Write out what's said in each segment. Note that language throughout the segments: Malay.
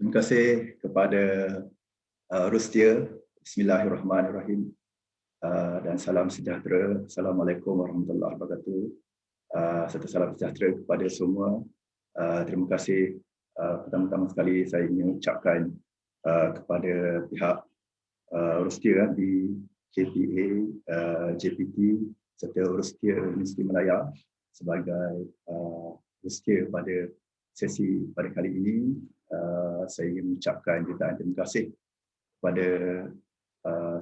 Terima kasih kepada Rustia. Bismillahirrahmanirrahim. Dan salam sejahtera. Assalamualaikum warahmatullahi wabarakatuh. Serta salam sejahtera kepada semua. Terima kasih. Pertama-tama sekali saya ingin ucapkan kepada pihak Rustia di KPA, JPT serta Rustia Universiti Malaya sebagai Rustia pada sesi pada kali ini. Saya ingin mengucapkan jutaan terima kasih kepada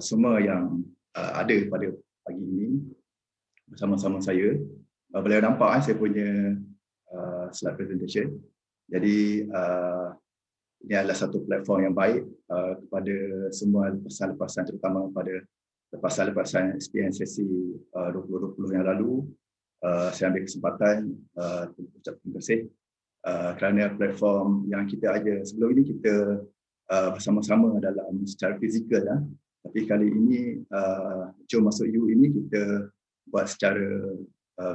semua yang ada pada pagi ini bersama-sama saya. Boleh nampak saya punya slide presentation. Jadi ini adalah satu platform yang baik kepada semua lepasan-lepasan, terutama pada lepasan-lepasan SPM sesi 2020 yang lalu. Saya ambil kesempatan ucap terima kasih kerana platform yang kita ada sebelum ini kita bersama-sama dalam secara fizikal, tapi kali ini Jom Masuk You ini kita buat secara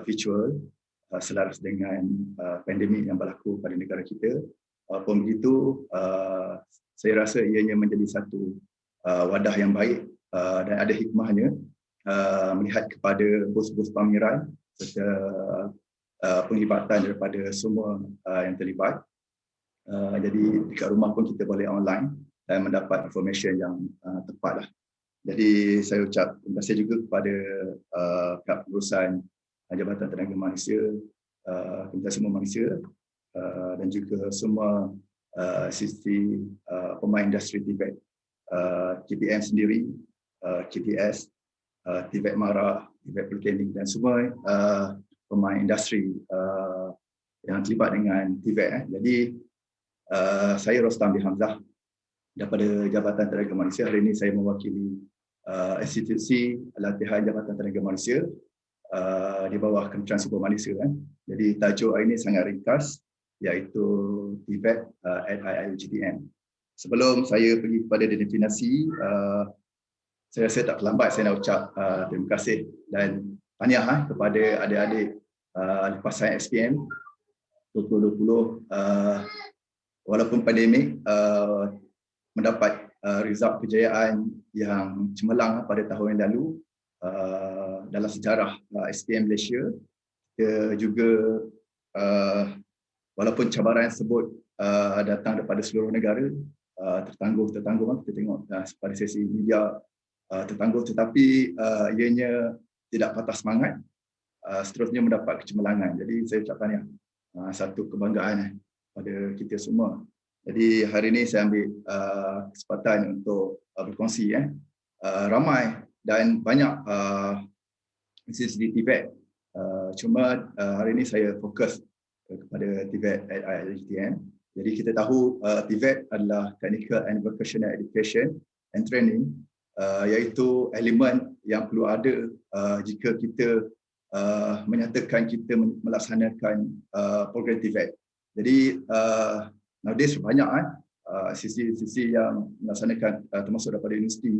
virtual selaras dengan pandemik yang berlaku pada negara kita. Walaupun begitu, saya rasa ianya menjadi satu wadah yang baik dan ada hikmahnya melihat kepada bos-bos pameran serta penglibatan daripada semua yang terlibat. Jadi dekat rumah pun kita boleh online dan mendapat information yang tepat. Jadi saya ucap terima kasih juga kepada pihak pengurusan Jabatan Tenaga Manusia, Kementerian Semua Manusia dan juga semua sisi pemain industri TVET, KPM sendiri, KTS, TVET Mara, TVET Politeknik dan semua pemain industri yang terlibat dengan TVET. Jadi saya Rostam bin Hamzah daripada Jabatan Tenaga Manusia. Hari ini saya mewakili institusi latihan Jabatan Tenaga Manusia di bawah Kementerian Sumber Manusia. Jadi tajuk hari ini sangat ringkas, iaitu TVET at IIUGTM. Sebelum saya pergi kepada definisi, saya rasa tak terlambat saya nak ucap terima kasih dan tahniah kepada adik-adik lepasan SPM 2020 walaupun pandemik mendapat result kejayaan yang cemerlang pada tahun yang lalu dalam sejarah SPM Malaysia. Kita juga walaupun cabaran tersebut datang daripada seluruh negara, tertangguh kita tengok pada sesi media tertangguh, tetapi ianya tidak patah semangat, seterusnya mendapat kecemerlangan. Jadi saya ucapkan satu kebanggaan pada kita semua. Jadi hari ini saya ambil kesempatan untuk berkongsi ramai dan banyak institusi di TVET. Cuma hari ini saya fokus kepada TVET at IIUGTM. Jadi kita tahu TVET adalah Technical and Vocational Education and Training, iaitu elemen yang perlu ada jika kita menyatakan kita melaksanakan program TVET. Jadi nowadays banyak sisi-sisi yang melaksanakan termasuk daripada universiti,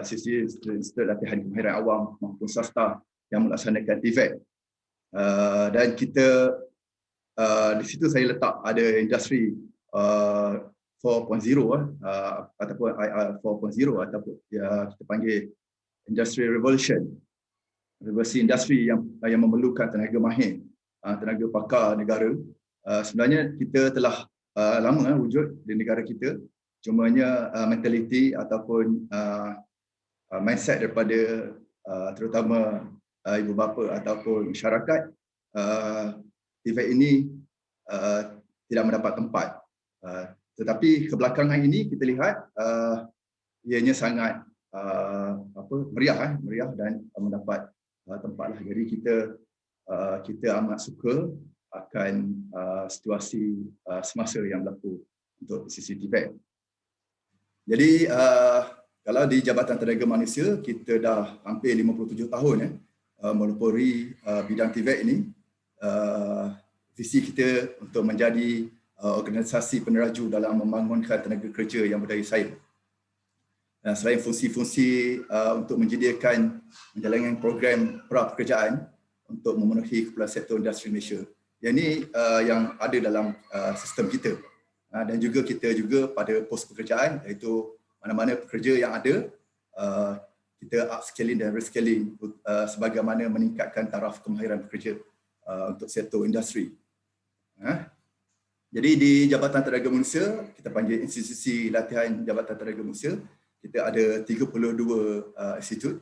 sisi latihan kemahiran awam maupun swasta yang melaksanakan TVET. Dan kita di situ saya letak ada industri 4.0 ataupun IR 4.0 ataupun ya kita panggil Industry Revolution. Revolusi industri yang memerlukan tenaga mahir, tenaga pakar negara. Sebenarnya kita telah lama wujud di negara kita, cumanya mentaliti ataupun mindset daripada terutama ibu bapa ataupun masyarakat TVET ini tidak mendapat tempat. Tetapi kebelakangan ini kita lihat ianya sangat meriah dan mendapat tempat. Jadi kita amat suka akan situasi semasa yang berlaku untuk sisi TVET. Jadi kalau di Jabatan Tenaga Manusia kita dah hampir 57 tahun melopori bidang TVET ini. Visi kita untuk menjadi organisasi peneraju dalam membangunkan tenaga kerja yang berdaya saing. Selain fungsi-fungsi untuk menjalankan program pra-pekerjaan untuk memenuhi keperluan sektor industri Malaysia. Yang ini yang ada dalam sistem kita. Dan juga kita juga pada pos pekerjaan, iaitu mana-mana pekerja yang ada, kita upscaling dan rescaling sebagaimana meningkatkan taraf kemahiran pekerja untuk sektor industri. Jadi di Jabatan Tenaga Manusia, kita panggil institusi latihan Jabatan Tenaga Manusia, kita ada 32 institut,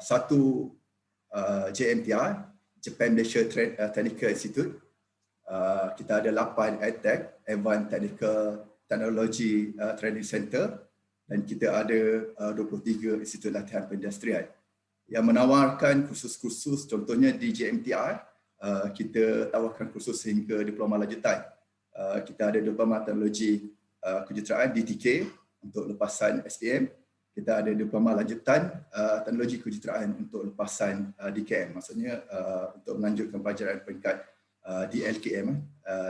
satu JMTI, Japan Malaysia Technical Institute, kita ada 8 EdTech, Advanced Technical Technology Training Center, dan kita ada 23 institut latihan perindustrian yang menawarkan kursus-kursus. Contohnya di JMTI, kita tawarkan kursus hingga diploma lanjutan. Kita ada Diploma Teknologi Kejuruteraan DTK untuk lepasan SPM. Kita ada diploma lanjutan teknologi kejuruteraan untuk lepasan DKM, maksudnya untuk melanjutkan pelajaran peringkat di LKM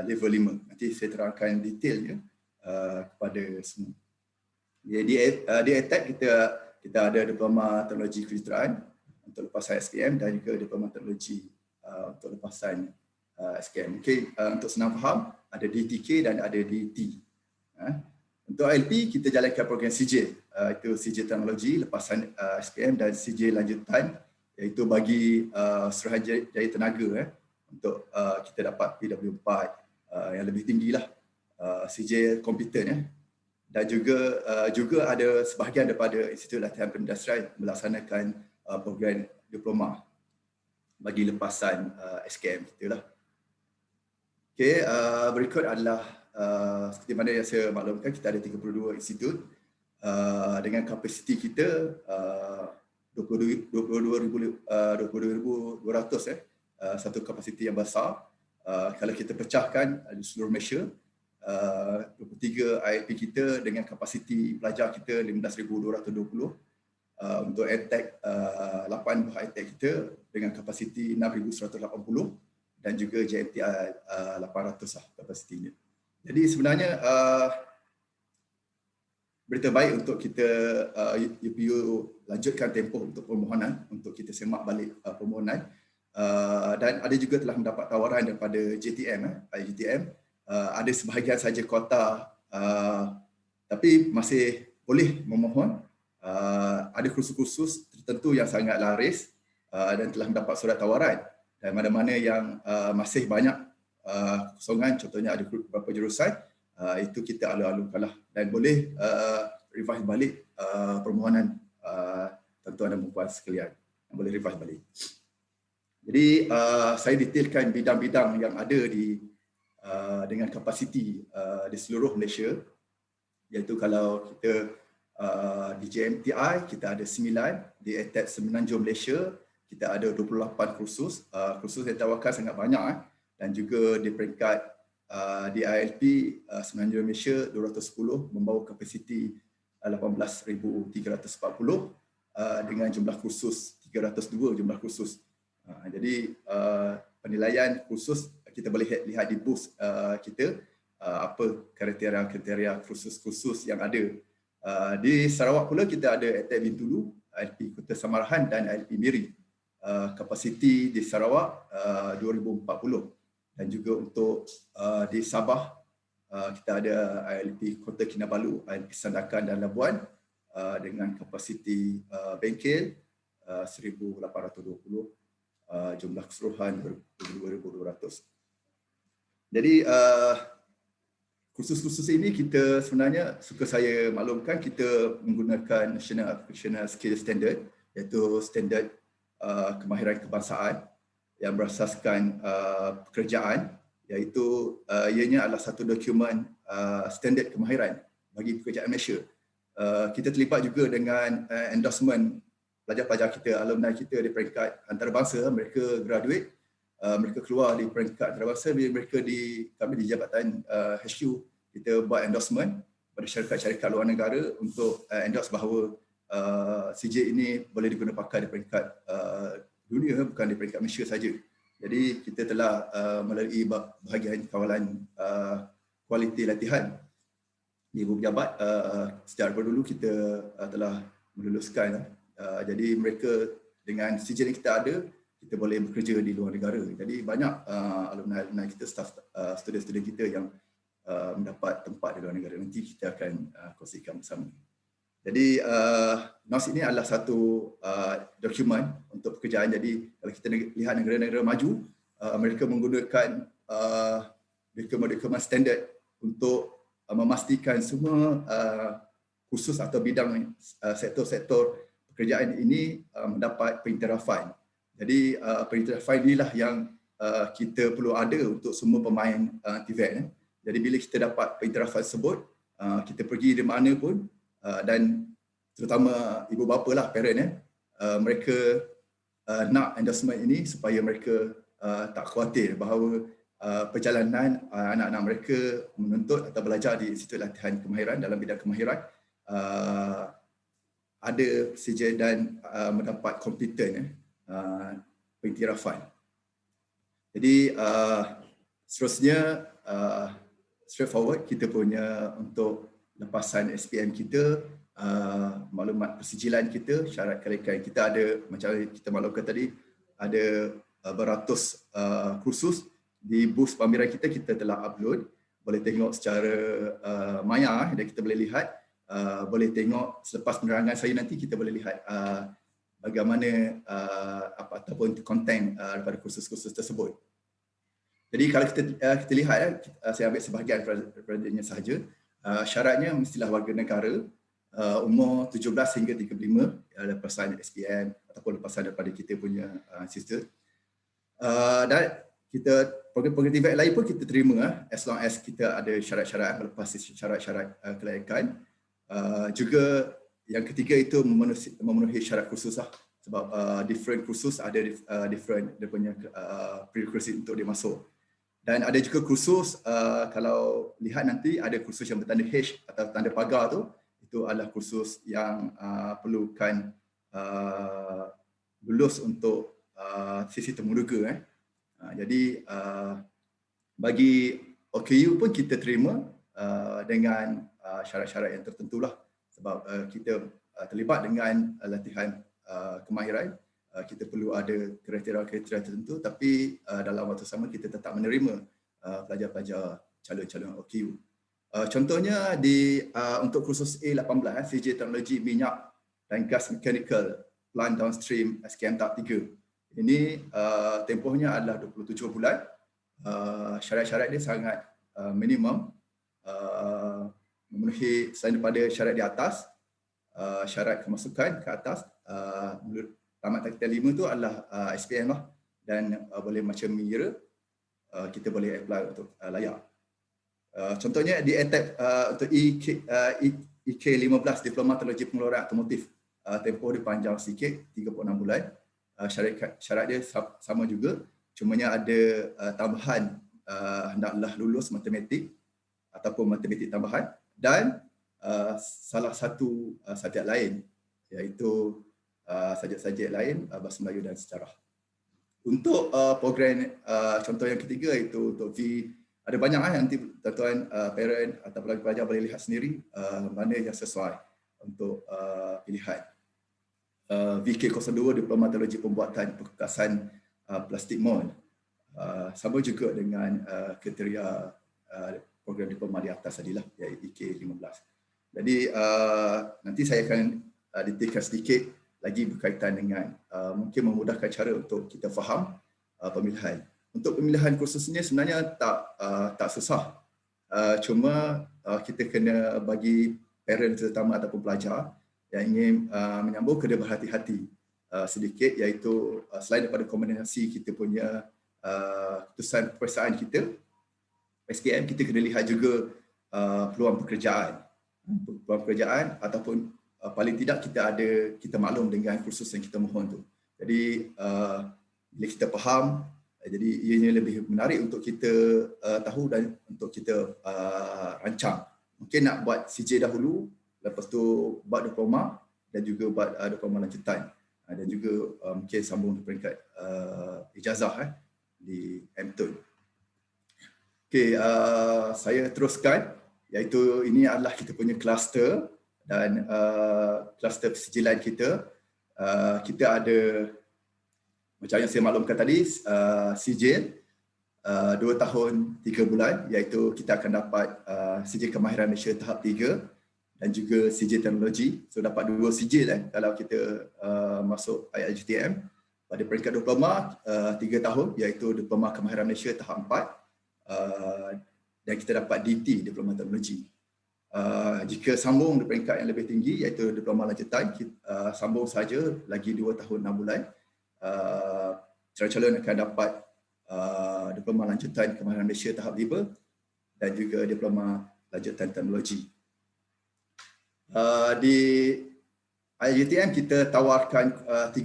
level 5. Nanti saya terangkan detailnya kepada semua. Di EdTech kita ada diploma teknologi kejuruteraan untuk lepasan SPM dan juga diploma teknologi untuk lepasan SKM. Okay, untuk senang faham, ada DTK dan ada DT. Untuk ILP, kita jalankan program CJ, itu CJ Teknologi, lepasan SPM, dan CJ lanjutan, iaitu bagi Suruhanjaya Tenaga untuk kita dapat PW4 yang lebih tinggi lah, CJ Komputer. Dan juga ada sebahagian daripada Institut Latihan Perindustrian melaksanakan program diploma bagi lepasan SKM kita lah. Okay, berikut adalah seperti mana yang saya maklumkan, kita ada 32 institut dengan kapasiti kita 22,200, satu kapasiti yang besar. Kalau kita pecahkan di seluruh Malaysia, 23 IIP kita dengan kapasiti pelajar kita 15,220. Untuk EdTech, 8 buah EdTech kita dengan kapasiti 6,180, dan juga JMTI 800 lah kapasitinya. Jadi sebenarnya berita baik untuk kita UPU lanjutkan tempoh untuk permohonan, untuk kita semak balik permohonan, dan ada juga telah mendapat tawaran daripada JTM, IGTM. Ada sebahagian saja kota, tapi masih boleh memohon. Ada kursus-kursus tertentu yang sangat laris dan telah mendapat surat tawaran, dan mana-mana yang masih banyak kosongan, contohnya ada beberapa jurusan, itu kita alu-alukanlah dan boleh revise balik permohonan tuan-tuan dan puan sekalian, boleh revise balik. Jadi saya detailkan bidang-bidang yang ada dengan kapasiti di seluruh Malaysia, iaitu kalau kita di JMTI kita ada 9, di EdTech Semenanjung Malaysia kita ada 28 kursus. Kursus yang ditawarkan sangat banyak, dan juga di peringkat di ILP Semenanjung Malaysia 210 membawa kapasiti 18,340 dengan jumlah kursus 302 jumlah kursus. Jadi penilaian kursus kita boleh lihat di booth kita, apa kriteria-kriteria kursus-kursus yang ada. Di Sarawak pula kita ada EdTech Bintulu, ILP Kota Samarahan dan ILP Miri. Kapasiti di Sarawak 2040, dan juga untuk di Sabah kita ada ILP Kota Kinabalu, ILP Sandakan dan Labuan dengan kapasiti bengkel 1,820, jumlah keseluruhan 2,200. Jadi kursus-kursus ini kita sebenarnya, suka saya maklumkan, kita menggunakan National Vocational Skill Standard, iaitu standard kemahiran kebangsaan yang berasaskan pekerjaan, iaitu ianya adalah satu dokumen standard kemahiran bagi pekerjaan Malaysia. Kita terlibat juga dengan endorsement pelajar-pelajar kita, alumni kita di peringkat antarabangsa. Mereka graduate, mereka keluar di peringkat antarabangsa, bila mereka kami di Jabatan HQ, kita buat endorsement pada syarikat-syarikat luar negara untuk endorse bahawa CJ ini boleh digunakan pakai di peringkat dunia, bukan di peringkat Malaysia saja. Jadi kita telah melalui bahagian kawalan kualiti latihan di Ibu Pejabat, sejak dulu kita telah meluluskan. Jadi mereka dengan CJ yang kita ada, kita boleh bekerja di luar negara. Jadi banyak alumni-alumni kita, student-student kita yang mendapat tempat di luar negara. Nanti kita akan kongsikan bersama. Jadi NOS ini adalah satu dokumen untuk pekerjaan. Jadi kalau kita lihat negara-negara maju, mereka menggunakan dokumen standard untuk memastikan semua khusus atau bidang sektor-sektor pekerjaan ini mendapat pengiktirafan. Jadi pengiktirafan inilah yang kita perlu ada untuk semua pemain TVET. Jadi bila kita dapat pengiktirafan tersebut, kita pergi di mana pun dan terutama ibu bapa lah, parent mereka nak endorsement ini supaya mereka tak khawatir bahawa perjalanan anak-anak mereka menuntut atau belajar di Institut Latihan Kemahiran dalam bidang kemahiran ada sejarah dan mendapat kompeten pengiktirafan. Jadi seterusnya straightforward kita punya untuk lepasan SPM kita, maklumat persijilan kita, syarat kelayakan kita ada macam kita maklumkan tadi, ada beratus kursus di booth pameran kita telah upload. Boleh tengok secara maya dan kita boleh lihat, boleh tengok selepas penerangan saya nanti kita boleh lihat bagaimana ataupun konten daripada kursus-kursus tersebut. Jadi kalau kita lihat, saya ambil sebahagian daripadanya sahaja. Syaratnya mestilah warga negara umur 17 hingga 35, lepasan SPM ataupun lepasan daripada kita punya sister. Dan kita program-program TVET lain pun kita terima as long as kita ada syarat-syarat melepas syarat-syarat kelayakan. Juga yang ketiga itu memenuhi syarat kursus lah. Sebab different kursus ada different dia punya prerequisite untuk dia masuk. Dan ada juga kursus, kalau lihat nanti ada kursus yang bertanda H atau tanda pagar tu, itu adalah kursus yang perlukan lulus untuk sesi temuduga. Jadi bagi OKU pun kita terima dengan syarat-syarat yang tertentulah. Sebab kita terlibat dengan latihan kemahiran, kita perlu ada kriteria-kriteria tertentu, tapi dalam waktu sama kita tetap menerima pelajar-pelajar calon-calon OKU. Contohnya untuk kursus A18, CJ Teknologi Minyak dan Gas Mechanical Plant Downstream SKM Tahap 3. Ini tempohnya adalah 27 bulan. Syarat-syarat dia sangat minimum, memenuhi selain daripada syarat di atas, syarat kemasukan ke atas, tamat tahap 5 tu adalah SPM lah, dan boleh macam MIRA, kita boleh apply untuk layak. Contohnya di ATAP untuk EK15 Diploma Teknologi Pengeluaran Automotif, tempoh dia panjang sikit, 36 bulan. Syarat dia sama juga, cumanya ada tambahan, hendaklah lulus matematik ataupun matematik tambahan, dan salah satu subjek lain, iaitu subjek-subjek lain, bahasa Melayu dan sejarah. Untuk program contoh yang ketiga itu untuk V, ada banyak nanti tuan-tuan parent atau pelajar boleh lihat sendiri mana yang sesuai untuk pilihan. VK02 Diploma Teknologi Pembuatan Perkekasan Plastik mold, sama juga dengan kriteria program diploma di atas tadilah, iaitu EK15. Jadi nanti saya akan detailkan sedikit lagi berkaitan dengan mungkin memudahkan cara untuk kita faham pemilihan. Untuk pemilihan kursus ini sebenarnya tak susah. Cuma kita kena bagi parent terutama ataupun pelajar yang ingin menyambung, kena berhati-hati sedikit, iaitu selain daripada kombinasi kita punya keputusan peperiksaan kita SPM, kita kena lihat juga peluang pekerjaan. Peluang pekerjaan ataupun paling tidak kita maklum dengan kursus yang kita mohon tu. Jadi bila kita faham, jadi ianya lebih menarik untuk kita tahu dan untuk kita rancang. Mungkin nak buat CJ dahulu, lepas tu buat diploma dan juga buat diploma lanjutan, dan juga mungkin sambung di peringkat ijazah di MTun. Okey, saya teruskan, iaitu ini adalah kita punya kluster dan kluster persijilan kita. Kita ada macam yang saya maklumkan tadi, sijil, 2 tahun 3 bulan, iaitu kita akan dapat sijil kemahiran Malaysia tahap 3 dan juga sijil teknologi. So dapat 2 sijil kalau kita masuk ILGTM. Pada peringkat diploma 3 tahun, iaitu diploma kemahiran Malaysia tahap 4 dan kita dapat DT, diploma teknologi. Jika sambung di peringkat yang lebih tinggi, iaitu diploma lanjutan, sambung saja lagi 2 tahun 6 bulan, calon-calon akan dapat diploma lanjutan kemahiran Malaysia tahap 5 dan juga diploma lanjutan teknologi. Di ILGTM kita tawarkan 30%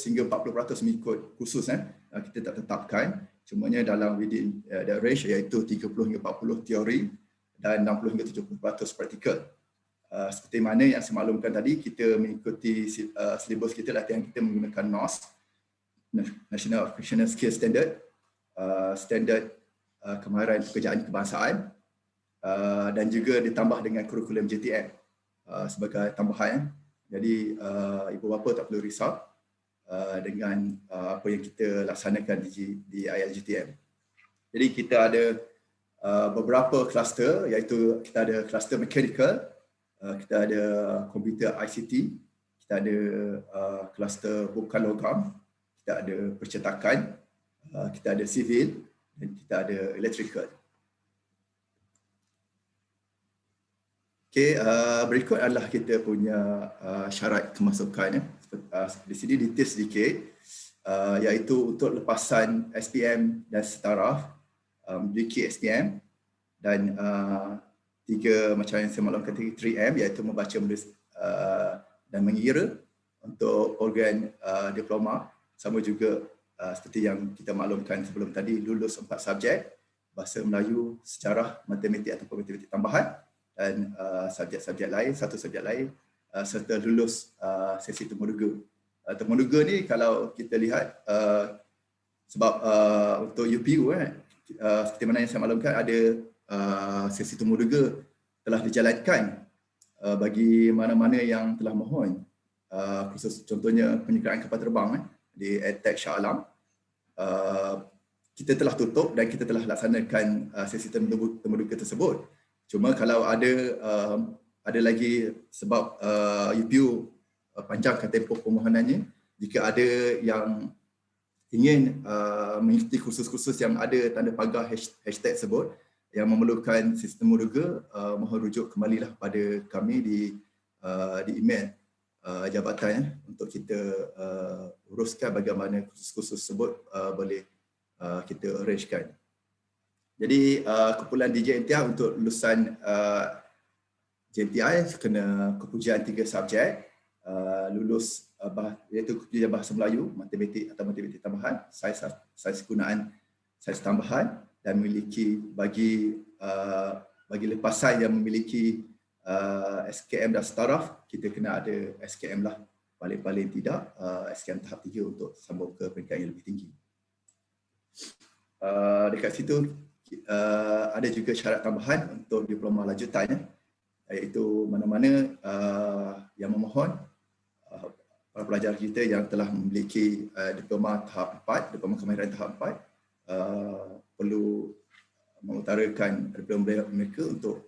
hingga 40% mengikut kursus. Kita tak tetapkan, cumanya dalam within the range, iaitu 30 hingga 40 teori dan 60 hingga 70% praktikal. Seperti mana yang saya maklumkan tadi, kita mengikuti silibus kita, latihan kita menggunakan NOS, National Operational Skill Standard, standard kemahiran pekerjaan kebangsaan, dan juga ditambah dengan kurikulum JTM sebagai tambahan. Jadi ibu bapa tak perlu risau dengan apa yang kita laksanakan di ILGTM. Jadi kita ada beberapa kluster, iaitu kita ada kluster mechanical, kita ada komputer ICT, kita ada kluster bukan logam, kita ada percetakan, kita ada civil dan kita ada electrical. Okey, berikut adalah kita punya syarat kemasukan. Di sini detail sedikit, iaitu untuk lepasan SPM dan setaraf, memiliki SPM dan 3 macam yang saya maklumkan 3M, iaitu membaca, menulis dan mengira. Untuk program diploma sama juga seperti yang kita maklumkan sebelum tadi, lulus 4 subjek, bahasa Melayu, sejarah, matematik ataupun matematik tambahan, dan subjek-subjek lain, satu subjek lain, serta lulus sesi temuduga. Temuduga ni kalau kita lihat, sebab untuk UPU seperti mana yang saya maklumkan, ada sesi temuduga telah dijalankan bagi mana-mana yang telah mohon, khusus contohnya penyertaan kapal terbang di EdTech Shah Alam. Kita telah tutup dan kita telah laksanakan sesi temuduga tersebut. Cuma kalau ada lagi, sebab UPU panjangkan tempoh permohonannya, jika ada yang ingin mengikuti kursus-kursus yang ada tanda pagar hashtag tersebut yang memerlukan sistem temuduga, mohon rujuk kembalilah pada kami di email jabatan untuk kita uruskan bagaimana kursus-kursus tersebut boleh kita arrangekan. Jadi kumpulan DJMTI untuk lulusan JMTI kena kepujian 3 subjek, lulus iaitu kepujian bahasa Melayu, matematik atau matematik tambahan, sains kegunaan, sains tambahan, dan memiliki bagi lepasan yang memiliki SKM dan setaraf, kita kena ada SKM lah, paling-paling tidak SKM tahap 3 untuk sambung ke peringkat yang lebih tinggi. Dekat situ ada juga syarat tambahan untuk diploma lanjutan, iaitu mana-mana yang memohon, para pelajar kita yang telah memiliki diploma tahap 4, diploma kemahiran tahap 4, perlu mengutarakan diploma mereka untuk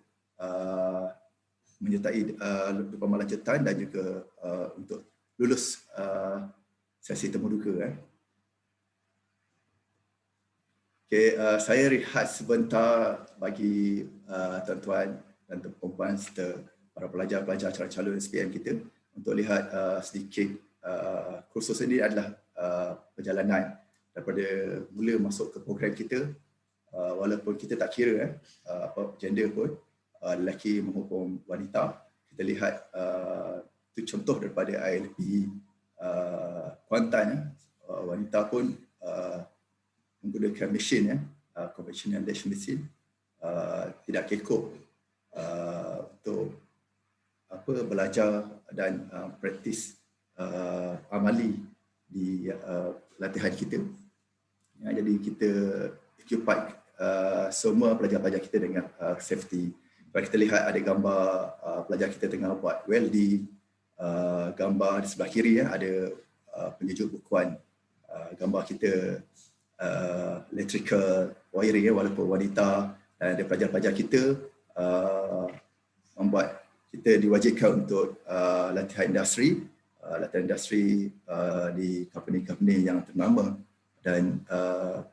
menyertai diploma lanjutan dan juga untuk lulus sesi temuduga. Okay, saya rehat sebentar bagi tuan-tuan dan perempuan serta para pelajar-pelajar calon-calon SPM kita untuk lihat sedikit kursus ini adalah perjalanan daripada mula masuk ke program kita, walaupun kita tak kira apa gender pun, lelaki maupun wanita. Kita lihat itu contoh daripada ILP Kuantan, wanita pun menggunakan mesin, conventional dash mesin, tidak kekok untuk belajar dan praktis amali di latihan kita. Jadi kita occupied semua pelajar-pelajar kita dengan safety. Kalau kita lihat ada gambar pelajar kita tengah buat welding, gambar di sebelah kiri ada penyejuk bukuan, gambar kita electrical wiring, walaupun wanita, dan ada pelajar-pelajar kita membuat kita diwajibkan untuk latihan industri di company-company yang ternama, dan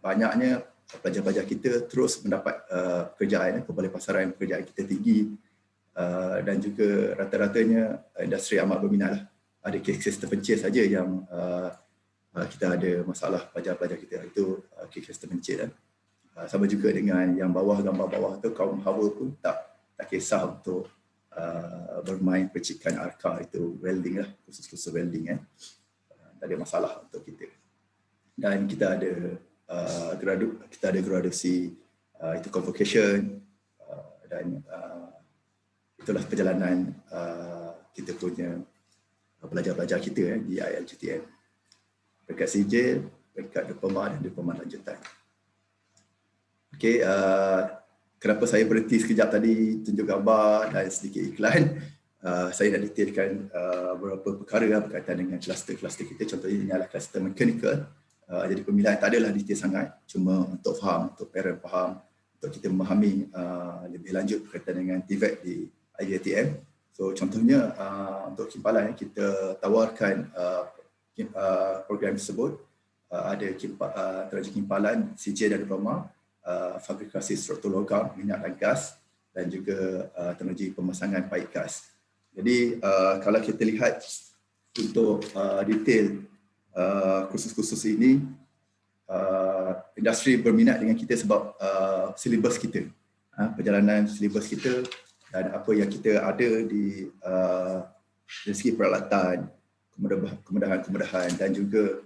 banyaknya pelajar-pelajar kita terus mendapat pekerjaan, kebalapasaran pekerjaan kita tinggi, dan juga rata-ratanya industri amat berminat lah. Ada kes-kes terpencil saja yang kita ada masalah pelajar-pelajar kita, itu kes-kes terpencil. Sama juga dengan yang bawah, gambar bawah tu, kaum hawa pun tak kisah untuk bermain percikan arka, itu welding lah, khusus welding tak ada masalah untuk kita. Dan kita ada graduasi, itu convocation, dan itulah perjalanan kita punya pelajar-pelajar kita di ILGTM, peringkat sijil, peringkat diploma dan diploma lanjutan. Okey, kenapa saya berhenti sekejap tadi tunjuk gambar dan sedikit iklan? Saya nak detailkan beberapa perkara berkaitan dengan kluster-kluster kita. Contohnya ini adalah kluster mechanical. Jadi pemilihan tak adalah detail sangat, cuma untuk faham, untuk parent faham, untuk kita memahami lebih lanjut berkaitan dengan TVET di ILGTM. So contohnya untuk kimpalan, kita tawarkan program tersebut. Ada teraja kimpalan sijil dan diploma, fabrikasi struktur logam, minyak dan gas, dan juga teknologi pemasangan paip gas. Jadi kalau kita lihat untuk detail kursus-kursus ini, industri berminat dengan kita sebab silibus kita, perjalanan silibus kita dan apa yang kita ada di segi peralatan, kemudahan-kemudahan, dan juga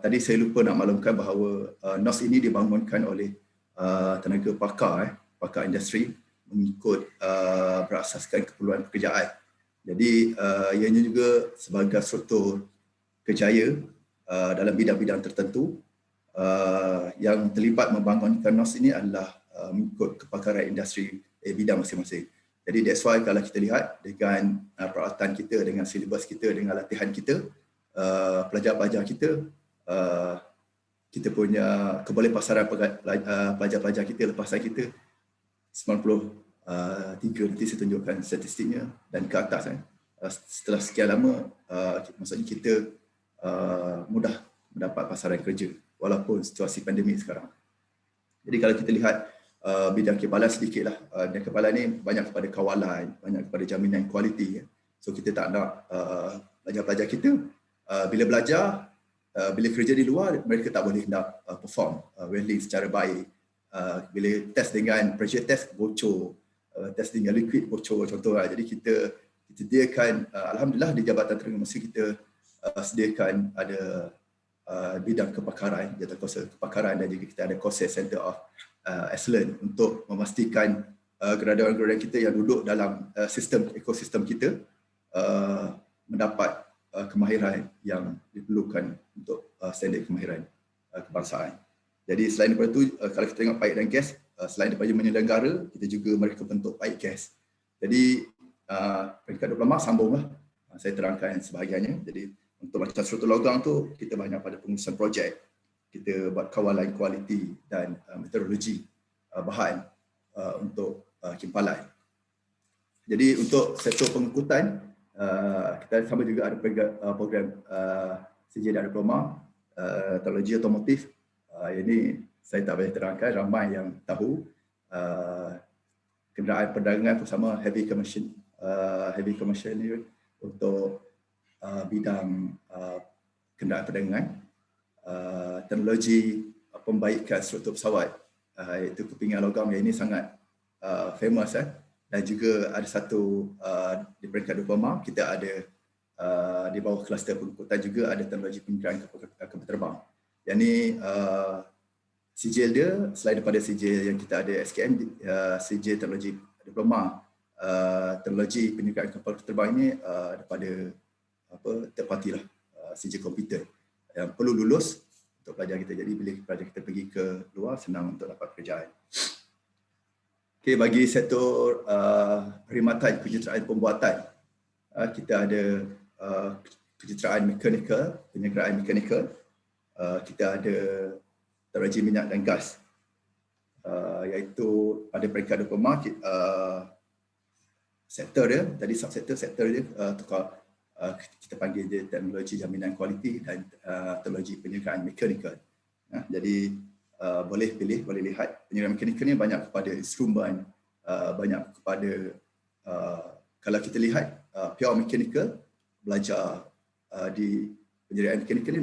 tadi saya lupa nak maklumkan bahawa NOS ini dibangunkan oleh tenaga pakar industri mengikut berasaskan keperluan pekerjaan. Jadi ianya juga sebagai struktur kerjaya dalam bidang-bidang tertentu. Yang terlibat membangunkan NOS ini adalah mengikut kepakaran industri bidang masing-masing. Jadi that's why kalau kita lihat dengan peralatan kita, dengan silibus kita, dengan latihan kita, pelajar-pelajar kita, kita punya kebalapasaran pelajar-pelajar kita, lepasan kita 93, nanti saya tunjukkan statistiknya, dan ke atas. Setelah sekian lama, maksudnya kita mudah mendapat pasaran kerja walaupun situasi pandemik sekarang. Jadi kalau kita lihat bidang kebalan sedikitlah, bidang kebalan ni banyak kepada kawalan, banyak kepada jaminan kualiti. So kita tak nak pelajar-pelajar kita bila belajar, bila kerja di luar, mereka tak boleh nak perform welding secara baik. Bila test dengan pressure test bocor, test dengan liquid bocor contoh. Jadi kita sediakan, alhamdulillah di Jabatan Tenaga Mesin kita sediakan ada bidang kepakaran, jabatan kuasa kepakaran, dan juga kita ada courses Center of Excellence untuk memastikan graduan-graduan kita yang duduk dalam ekosistem kita mendapat kemahiran yang diperlukan untuk standard kemahiran kebangsaan. Jadi selain daripada itu, kalau kita tengok paip dan gas, selain daripada menyelenggara, kita juga mereka bentuk paip gas. Jadi peringkat diploma sambunglah, saya terangkan sebahagiannya. Jadi untuk macam struktur logam tu, kita banyak pada pengurusan projek, kita buat kawalan kualiti dan meteorologi bahan untuk kimpalan. Jadi untuk sektor pengangkutan, kita sama juga ada program sijil dan diploma teknologi otomotif. Ini saya tak boleh terangkan, ramai yang tahu. Kenderaan perdagangan bersama heavy commercial ni untuk bidang kenderaan perdagangan, teknologi pembaikan struktur pesawat, iaitu kepingan logam yang ini sangat famous. Dan juga ada satu di peringkat diploma, kita ada di bawah kluster pengangkutan juga ada teknologi pengiraan kapal terbang. Yang ni sijil dia, selain daripada sijil yang kita ada SKM, sijil teknologi diploma teknologi pengiraan kapal terbang ini daripada third party lah, sijil komputer yang perlu lulus untuk pelajar kita. Jadi bila pelajar kita pergi ke luar, senang untuk dapat pekerjaan. Okay, bagi sektor perkhidmatan kejurteraan pembuatan, kita ada kejurteraan mekanikal, penyelenggaraan mekanikal, kita ada teknologi minyak dan gas, iaitu pada peringkat diploma sektor dia, tadi sektor dia tukar, kita panggil dia teknologi jaminan kualiti dan teknologi penyergaan mekanikal. Jadi boleh pilih, boleh lihat penyergaan mekanikal ni banyak kepada instrumen, banyak kepada kalau kita lihat pure mechanical, belajar di penyergaan mekanikal ni,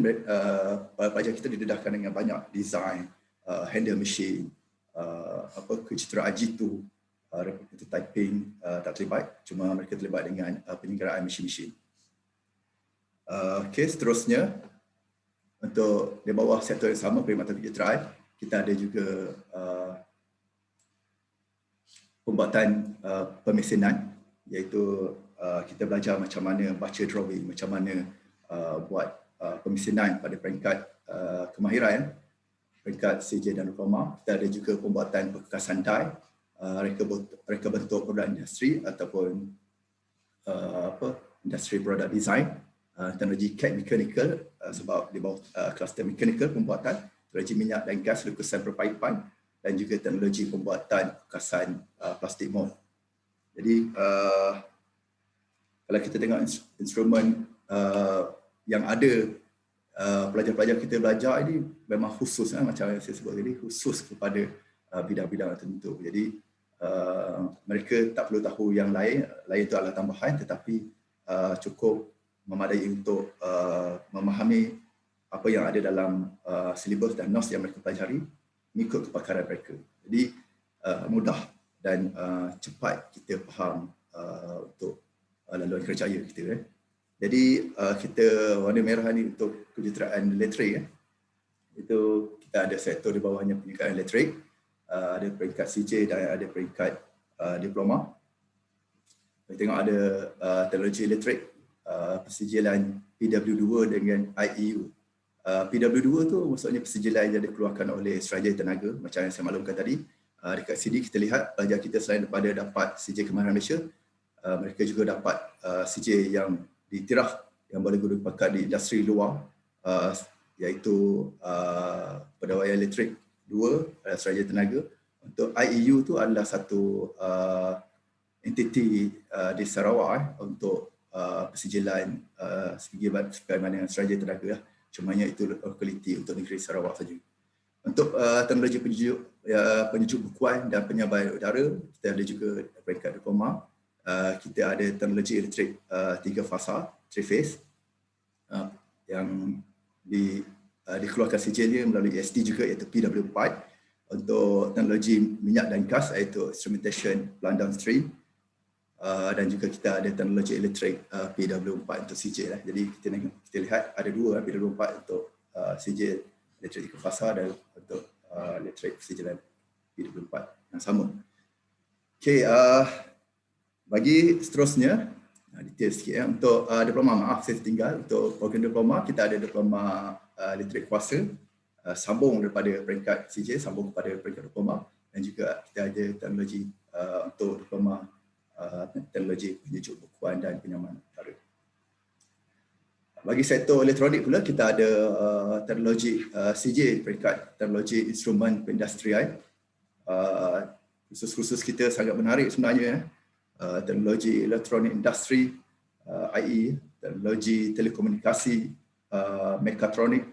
pelajar kita didedahkan dengan banyak design, handle machine, kejuruteraan jitu, repetitive typing tak terlibat, cuma mereka terlibat dengan penyelenggaraan mesin-mesin. Okey, seterusnya untuk di bawah sektor yang sama perkhidmatan kejuruteraan, kita ada juga pembuatan pemesinan, iaitu kita belajar macam mana baca drawing, macam mana buat pemesinan pada peringkat kemahiran, peringkat CJ dan diploma. Kita ada juga pembuatan perkakasan die, reka bentuk produk industri ataupun industri produk design, teknologi CAD mechanical, sebab di bawah kluster mechanical pembuatan, teknologi minyak dan gas lukisan perpaipan, dan juga teknologi pembuatan perkasan plastik mold. Jadi kalau kita tengok instrumen yang ada pelajar-pelajar kita belajar ini memang khusus, macam yang saya sebut tadi, khusus kepada bidang-bidang tertentu. Jadi mereka tak perlu tahu yang lain itu adalah tambahan, tetapi cukup memadai untuk memahami apa yang ada dalam silibus dan nos yang mereka pelajari mengikut kepakaran mereka. Jadi mudah dan cepat kita faham untuk laluan kerjaya kita. Jadi kita warna merah ni untuk kejuruteraan elektrik. Itu kita ada sektor di bawahnya penyelenggaraan elektrik, ada peringkat CJ dan ada peringkat diploma. Kita tengok ada teknologi elektrik, persijilan PW2 dengan IEU. PW2 tu maksudnya persijilan yang dikeluarkan oleh Suruhanjaya Tenaga, macam yang saya maklumkan tadi. Dekat sini kita lihat pelajar kita selain daripada dapat CJ Kemahiran Malaysia, mereka juga dapat CJ yang diiktiraf yang boleh dipakai di industri luar, iaitu Pegawai Elektrik 2 Suruhanjaya Tenaga. Untuk IEU tu adalah satu entiti di Sarawak untuk persijilan sebagaimana Suruhanjaya Tenaga, cumanya itu lokaliti untuk negeri Sarawak saja. Untuk teknologi penyejuk bukuan dan penyabaian udara, kita ada juga peringkat diploma. Kita ada teknologi elektrik 3 fasa, 3 phase, yang dikeluarkan sijilnya melalui ESD juga, iaitu PW4. Untuk teknologi minyak dan gas, iaitu instrumentation plant downstream, dan juga kita ada teknologi elektrik PW4 untuk sijil. Jadi kita lihat ada dua, PW4 untuk sijil elektrik 3 fasa dan untuk elektrik sijilan PW4 yang sama. Okey, bagi seterusnya, detail sikit untuk diploma, maaf saya tinggal. Untuk program diploma, kita ada diploma elektrik kuasa, sambung daripada peringkat CJ, sambung kepada peringkat diploma, dan juga kita ada teknologi untuk diploma teknologi penyejuk bukuan dan penyamanan udara. Bagi sektor elektronik pula, kita ada teknologi CJ, peringkat teknologi instrumen perindustrian. Khusus-khusus kita sangat menarik sebenarnya. Teknologi elektronik industri, IE, teknologi telekomunikasi, mekatronik,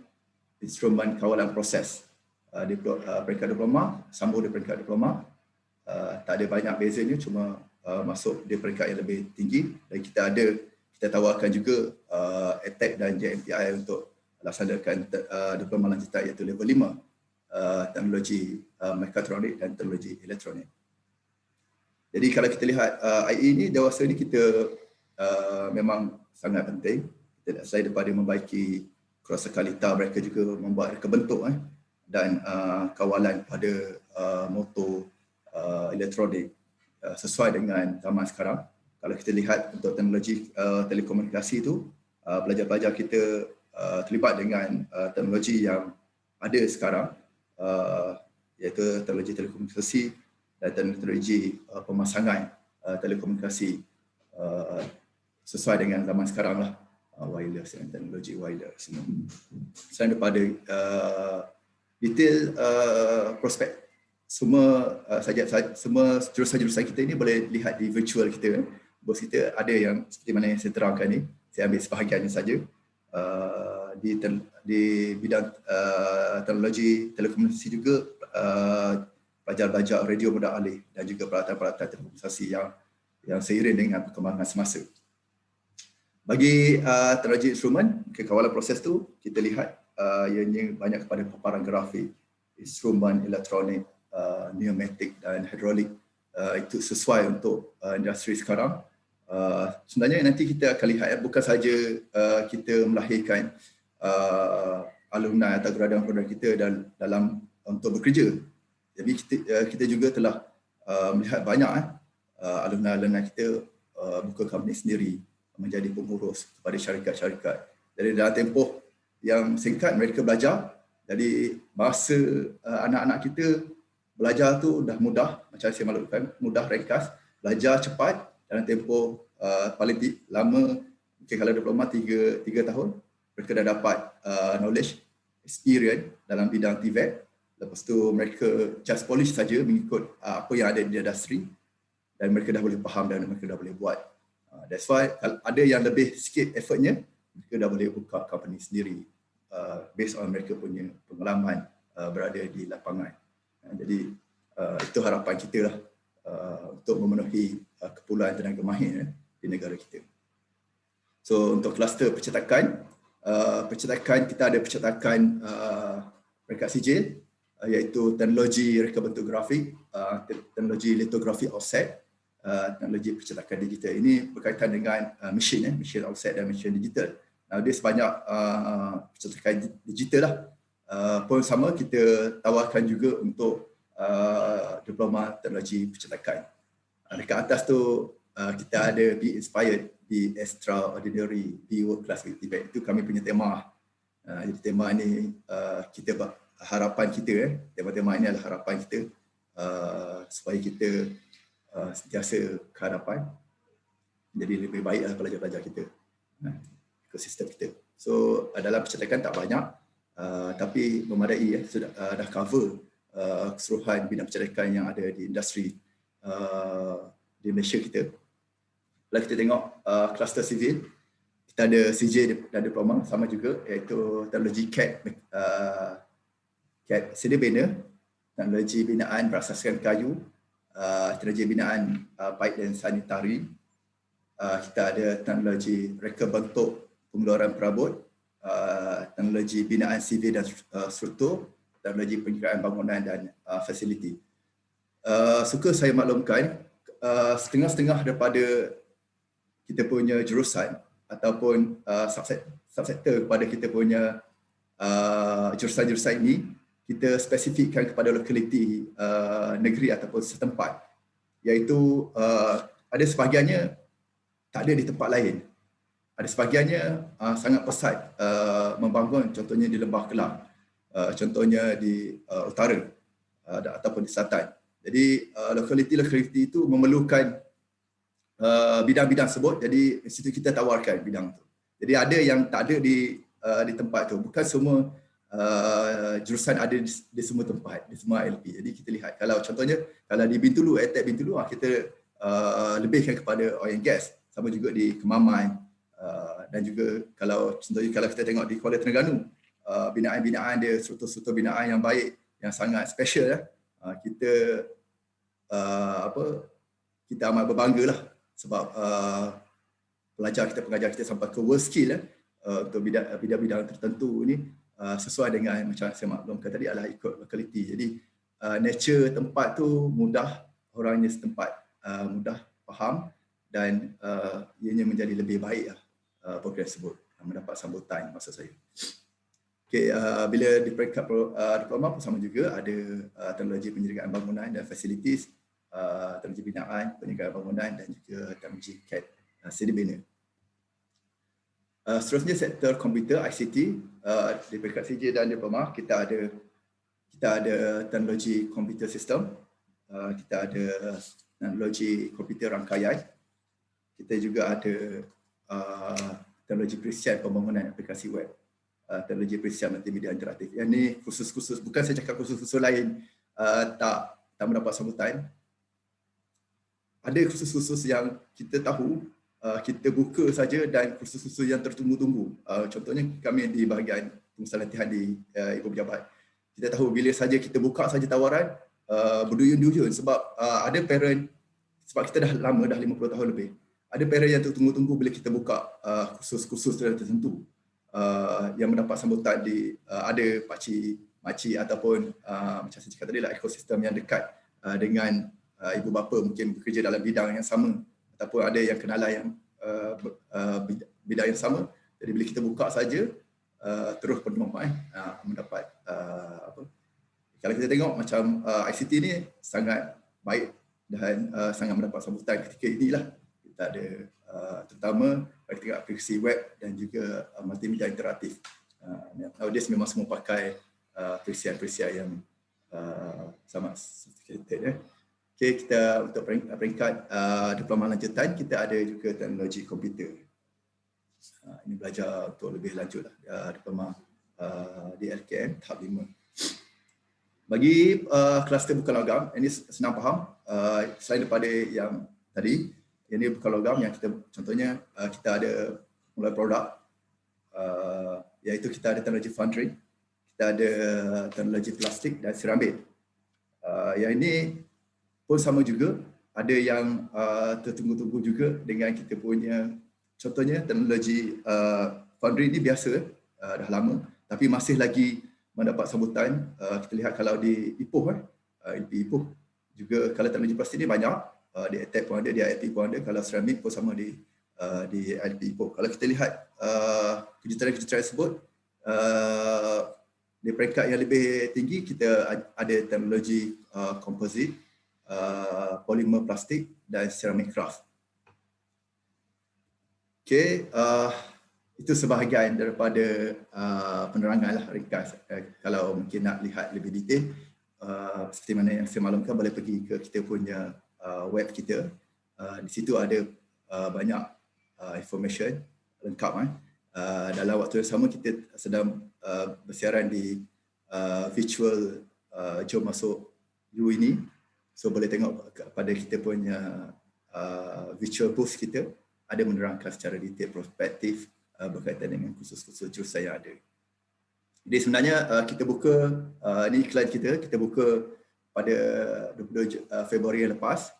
instrumen kawalan proses. Di peringkat diploma, sambung di peringkat diploma. Tak ada banyak bezanya, cuma masuk di peringkat yang lebih tinggi. Dan kita tawarkan juga ATAC dan JMPI untuk laksanakan diploma lanjutan, iaitu level 5, teknologi mekatronik dan teknologi elektronik. Jadi kalau kita lihat IE ni, dewasa ni kita memang sangat penting. Selain daripada membaiki kerosakalita, mereka juga membuat reka bentuk dan kawalan pada motor elektronik sesuai dengan zaman sekarang. Kalau kita lihat untuk teknologi telekomunikasi itu, pelajar-pelajar kita terlibat dengan teknologi yang ada sekarang, iaitu teknologi telekomunikasi dan teknologi pemasangan telekomunikasi sesuai dengan zaman sekarang lah, wireless dan teknologi wireless. Selain daripada detail prospek semua semua jurusan-jurusan kita ini boleh lihat di virtual kita. Bos kita ada yang seperti mana yang saya terangkan ni, saya ambil sebahagiannya saja. Di bidang teknologi telekomunikasi juga, pelajar-pelajar radio mudah alih dan juga peralatan-peralatan telekomunikasi yang seiring dengan perkembangan semasa. Bagi teknologi instrumen, kekawalan proses tu kita lihat ianya banyak kepada paparan grafik, instrumen elektronik, pneumatik dan hidrolik. Itu sesuai untuk industri sekarang. Sebenarnya nanti kita akan lihat bukan sahaja kita melahirkan alumni atau graduan-graduan kita dalam untuk bekerja. Jadi kita juga telah melihat banyak alumni-alumni kita buka company sendiri, menjadi pengurus kepada syarikat-syarikat. Jadi dalam tempoh yang singkat mereka belajar. Jadi masa anak-anak kita belajar tu dah mudah, macam saya maklumkan, mudah, ringkas, belajar cepat dalam tempoh paling lama, mungkin kalau diploma 3 tahun, mereka dah dapat knowledge, experience dalam bidang TVET. Lepas tu mereka just polish saja mengikut apa yang ada di industri dan mereka dah boleh faham dan mereka dah boleh buat. That's why ada yang lebih sikit effortnya, mereka dah boleh buka company sendiri based on mereka punya pengalaman berada di lapangan. Jadi itu harapan kita lah untuk memenuhi keperluan tenaga mahir di negara kita. So untuk kluster percetakan, kita ada percetakan peringkat sijil, iaitu teknologi reka bentuk grafik, teknologi litografi offset, teknologi percetakan digital. Ini berkaitan dengan mesin offset dan mesin digital. Dia sebanyak percetakan digital lah. Pun sama kita tawarkan juga untuk diploma teknologi percetakan. Dekat atas tu kita ada Be Inspired, Be Extraordinary, Be World Class with TVET. Itu kami punya tema. Jadi tema ni harapan kita, tema-tema ini adalah harapan kita supaya kita sentiasa ke hadapan jadi lebih baiklah pelajar-pelajar kita, ekosistem kita. So dalam percetakan tak banyak, tapi memadai sudah dah cover keseluruhan bidang percetakan yang ada di industri di Malaysia kita. Kalau kita tengok kluster sivil, kita ada CJ dan diploma sama juga, iaitu teknologi CAD, sedia bina, teknologi binaan berasaskan kayu, teknologi binaan pipe dan sanitari. Kita ada teknologi reka bentuk pengeluaran perabot, teknologi binaan sivil dan struktur, teknologi penyediaan bangunan dan fasiliti. Suka saya maklumkan, setengah-setengah daripada kita punya jurusan ataupun subsektor kepada kita punya jurusan-jurusan ini, kita spesifikkan kepada lokaliti negeri ataupun setempat, iaitu ada sebahagiannya tak ada di tempat lain. Ada sebahagiannya sangat pesat membangun, contohnya di Lembah Kelang, contohnya di utara ataupun di selatan. Jadi lokaliti-lokaliti itu memerlukan bidang-bidang tersebut, jadi institut kita tawarkan bidang itu. Jadi ada yang tak ada di tempat itu. Bukan semua jurusan ada di semua tempat, di semua LP. Jadi kita lihat, kalau contohnya kalau di Bintulu, ETEK Bintulu, kita lebihkan kepada oil and gas, sama juga di Kemaman, dan juga kalau contohnya kalau kita tengok di Kuala Terengganu, binaan-binaan dia, struktur-struktur binaan yang baik, yang sangat special, kita kita amat berbangga lah, sebab pengajar kita sampai ke world skill untuk bidang-bidang tertentu ni, sesuai dengan macam saya maklumkan tadi adalah ikut lokaliti. Jadi nature tempat tu mudah, orangnya setempat mudah faham, dan ianya menjadi lebih baik program tersebut mendapat sambutan, maksud saya. Okay, bila di peringkat diploma pun sama juga, ada teknologi penyediaan bangunan dan fasilitis, teknologi binaan, penyediaan bangunan dan juga teknologi CAD, sedia bina. Seterusnya sektor komputer ICT, di peringkat CJ dan diploma kita ada teknologi komputer sistem, kita ada teknologi komputer rangkaian, kita juga ada teknologi perisian pembangunan aplikasi web. teknologi perisian multimedia interaktif. Yang ni khusus-khusus, bukan saya cakap khusus-khusus lain tak mendapat sambutan. Ada khusus-khusus yang kita tahu, kita buka saja dan khusus-khusus yang tertunggu-tunggu. Contohnya kami di bahagian pengurusan latihan di Ibu Pejabat. Kita tahu bila saja kita buka saja tawaran, berduyun-duyun sebab ada parent, sebab kita dah lama, dah 50 tahun lebih. Ada parent yang tertunggu-tunggu bila kita buka khusus-khusus tertentu yang mendapat sambutan di ada pakcik, makcik ataupun macam saya cakap tadi lah, ekosistem yang dekat dengan ibu bapa mungkin bekerja dalam bidang yang sama ataupun ada yang kenalan yang bidang yang sama. Jadi bila kita buka saja terus penuh mendapat kalau kita tengok macam ICT ni sangat baik dan sangat mendapat sambutan ketika inilah. Kita ada terutama bagi tengok aplikasi web dan juga multimedia interaktif. Nowadays memang semua pakai perisian-perisian yang sangat sophisticated. Okay, kita untuk peringkat diploma lanjutan kita ada juga teknologi komputer. Ini belajar untuk lebih lanjut lah, diploma di LKM tahap 5. Bagi kluster bukan logam, ini senang faham. Selain daripada yang tadi, ini bukan logam yang kita contohnya kita ada mulai produk, iaitu kita ada teknologi foundry, kita ada teknologi plastik dan seramik. Yang ini pun sama juga, ada yang tertunggu-tunggu juga dengan kita punya, contohnya teknologi foundry ini biasa, dah lama, tapi masih lagi mendapat sambutan. Kita lihat kalau di Ipoh, Ipoh juga kalau teknologi plastik ni banyak, di ATEC pun ada, di IIP pun ada, kalau seramik pun sama di IIP Ipoh. Kalau kita lihat kejutan-kejutan tersebut, di peringkat yang lebih tinggi kita ada teknologi komposit, polimer plastik dan ceramic craft. Okay, itu sebahagian daripada penerangan lah ringkas. Kalau mungkin nak lihat lebih detail, seperti mana yang saya maklumkan, boleh pergi ke kita punya web kita. Di situ ada banyak information lengkap. Dalam waktu yang sama kita sedang bersiaran di virtual Jom Masuk U ini. So boleh tengok pada kita punya virtual booth kita, ada menerangkan secara detail prospektif berkaitan dengan khusus-khusus jurusan yang ada. Jadi sebenarnya kita buka, ini iklan kita buka pada 22 Februari yang lepas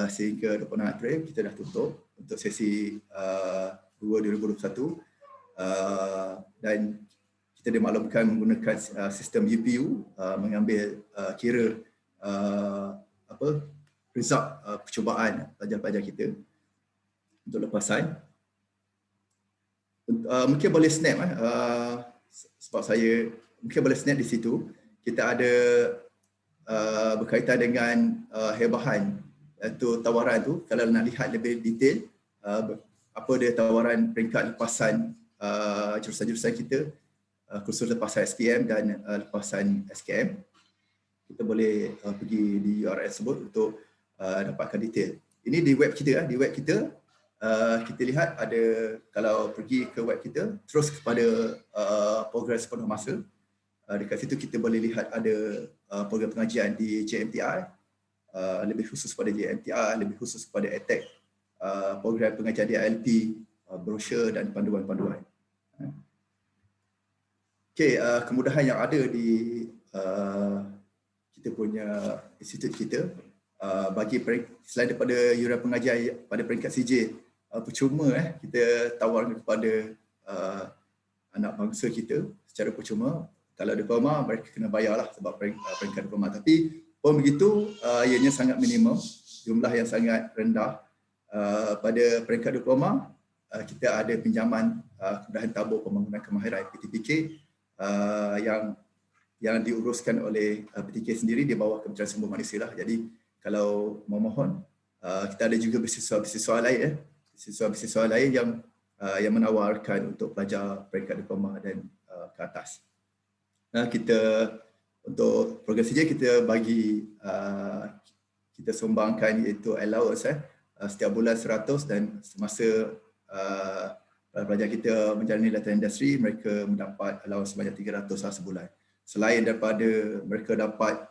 sehingga 26 April kita dah tutup untuk sesi 2021 dan kita dimaklumkan menggunakan sistem UPU mengambil kira result percubaan pelajar-pelajar kita untuk lepasan. Mungkin boleh snap sebab saya mungkin boleh snap di situ. Kita ada berkaitan dengan hebahan iaitu tawaran tu. Kalau nak lihat lebih detail apa dia tawaran peringkat lepasan jurusan-jurusan kita, khusus lepasan SPM dan lepasan SKM, kita boleh pergi di URL tersebut untuk dapatkan detail. Ini di web kita, kita lihat ada, kalau pergi ke web kita terus kepada progres penuh masa, dekat situ kita boleh lihat ada program pengajian di JMTI, lebih khusus pada JMTI, lebih khusus pada ATEC, program pengajian di ILP, brosur dan panduan-panduan. Okey, kemudahan yang ada di kita punya institut kita, bagi selain daripada yuran pengajian pada peringkat CJ percuma, kita tawarkan kepada anak bangsa kita secara percuma. Kalau diploma mereka kena bayarlah sebab peringkat diploma, tapi pun begitu ianya sangat minimum, jumlah yang sangat rendah. Pada peringkat diploma kita ada pinjaman kemudahan tabur pembangunan kemahiran PTPK yang diuruskan oleh PTK sendiri di bawah Kementerian Sumber Manusia lah. Jadi kalau memohon, kita ada juga beasiswa lain, beasiswa lain yang menawarkan untuk pelajar peringkat diploma dan ke atas. Kita untuk program CJ kita bagi kita sumbangkan iaitu allowance setiap bulan 100 dan semasa pelajar kita menjalani latihan industri, mereka mendapat allowance sebanyak 300 sebulan. Selain daripada mereka dapat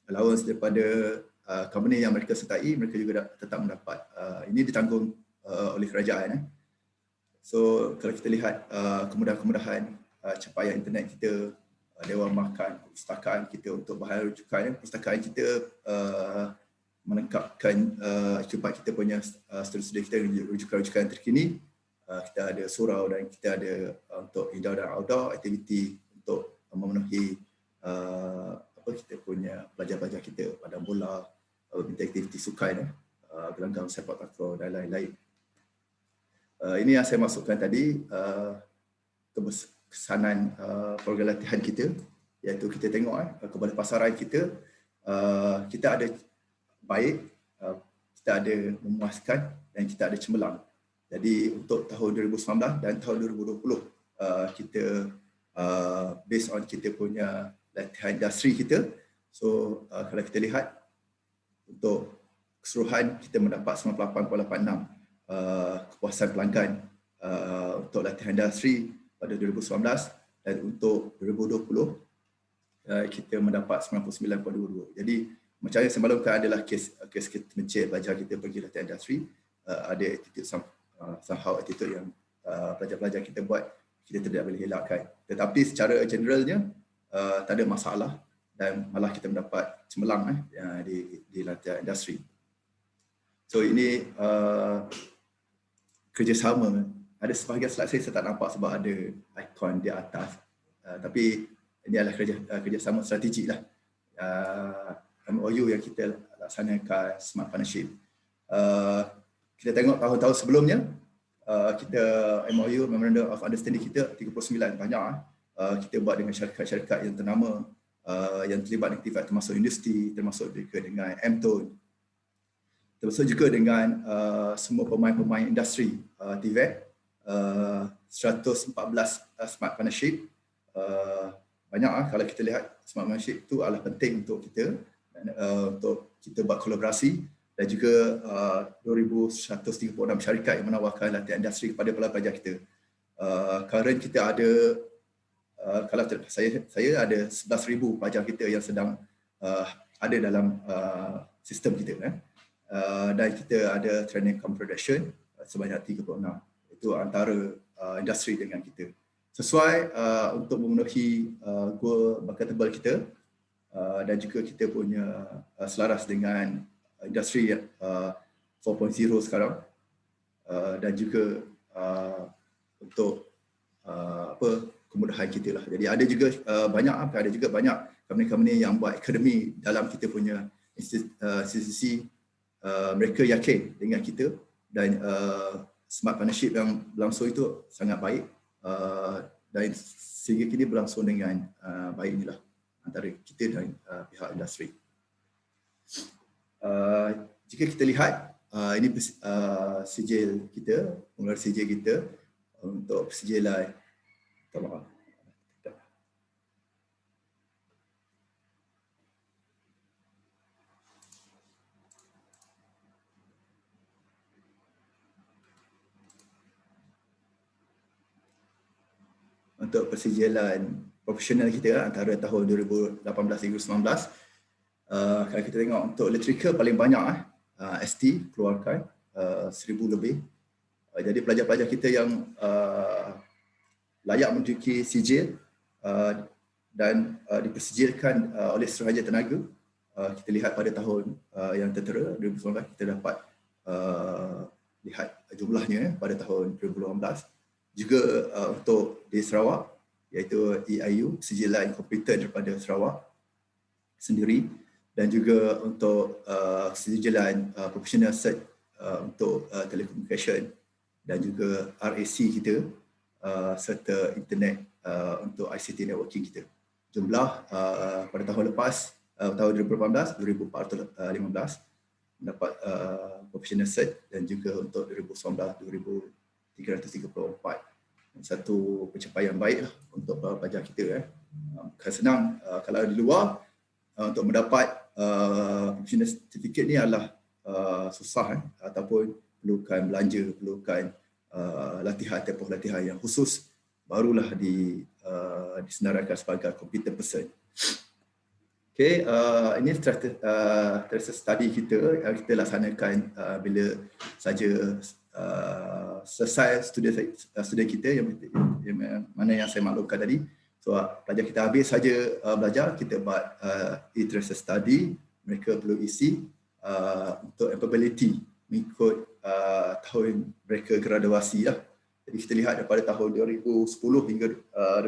allowance daripada company yang mereka sertai, mereka juga tetap mendapat. Ini ditanggung oleh kerajaan. So kalau kita lihat kemudahan-kemudahan capaian internet kita, Dewan Makan Perpustakaan kita untuk bahan rujukan, perpustakaan kita menengkapkan cepat kita punya studi-studi kita, rujukan-rujukan terkini. Kita ada surau dan kita ada untuk indoor dan outdoor aktiviti untuk memenuhi kita punya pelajar-pelajar kita pada bola, aktiviti sukan, gelanggang sepak takraw dan lain-lain. Ini yang saya masukkan tadi, kesanan program latihan kita, iaitu kita tengok kepada pasaran kita, kita ada baik, kita ada memuaskan dan kita ada cemerlang. Jadi untuk tahun 2019 dan tahun 2020 kita based on kita punya latihan industri kita. So kalau kita lihat untuk keseluruhan kita mendapat 98.86 kepuasan pelanggan untuk latihan industri pada 2019, dan untuk 2020 kita mendapat 99.22. Jadi macam yang saya maklumkan adalah kes kita mencari pelajar kita pergi latihan industri, ada attitude somehow attitude yang pelajar-pelajar kita buat, kita tidak boleh elakkan. Tetapi secara generalnya tak ada masalah dan malah kita mendapat cemerlang di latihan industri. So ini kerjasama. Ada sebahagian slide saya tak nampak sebab ada ikon di atas. Tapi ini adalah kerjasama strategik lah. MOU yang kita laksanakan Smart Partnership. Kita tengok tahun-tahun sebelumnya, kita MOU Memorandum of Understanding kita 39 banyak. Kita buat dengan syarikat-syarikat yang ternama, yang terlibat aktiviti termasuk industri, termasuk juga dengan M-Tone, termasuk juga dengan semua pemain-pemain industri, TVET, 114 Smart Partnership. Banyak kalau kita lihat Smart Partnership itu adalah penting untuk kita, untuk kita buat kolaborasi, dan juga 2,136 syarikat yang menawarkan latihan industri kepada pelajar kita. Current kita ada, kalau saya ada 11,000 pelajar kita yang sedang ada dalam sistem kita. Dan kita ada training competition sebanyak 36. Itu antara industri dengan kita. Sesuai untuk memenuhi goal marketable kita, dan juga kita punya selaras dengan industri 4.0 sekarang, dan juga untuk kemudahan kita lah. Jadi ada juga banyak company-company yang buat akademi dalam kita punya institusi. Mereka yakin dengan kita, dan Smart Partnership yang berlangsung itu sangat baik, dan sehingga kini berlangsung dengan baik inilah antara kita dan pihak industri. Jika kita lihat ini sijil kita, pengeluaran sijil kita untuk persijilan, untuk persijilan profesional kita antara tahun 2018 hingga 2019. Kalau kita tengok untuk electrical paling banyak ST keluarkan 1,000 lebih. Jadi pelajar-pelajar kita yang layak menduduki sijil dan dipersijilkan oleh Suruhanjaya Tenaga. Kita lihat pada tahun yang tertera 2019, kita dapat lihat jumlahnya pada tahun 2018. Juga untuk di Sarawak, iaitu EIU, persijilan komputer daripada Sarawak sendiri, dan juga untuk persijilan professional cert untuk telekomunikasi, dan juga RAC kita, serta internet untuk ICT networking kita. Jumlah pada tahun lepas, tahun 2018, 2,415 mendapat professional cert, dan juga untuk 2019, 2,334. Satu pencapaian baik lah untuk pelajar kita. Bukan senang kalau di luar untuk mendapat professional certificate ni adalah susah, ataupun perlukan belanja, perlukan tempoh latihan yang khusus, barulah disenaraikan sebagai competent person. Okay, ini tracer study kita yang kita laksanakan bila saja selesai studi kita yang mana yang saya maklumkan tadi. So pelajar kita habis saja belajar, kita buat tracer study, mereka perlu isi untuk employability mengikut tahun mereka graduasi lah. Jadi kita lihat daripada tahun 2010 hingga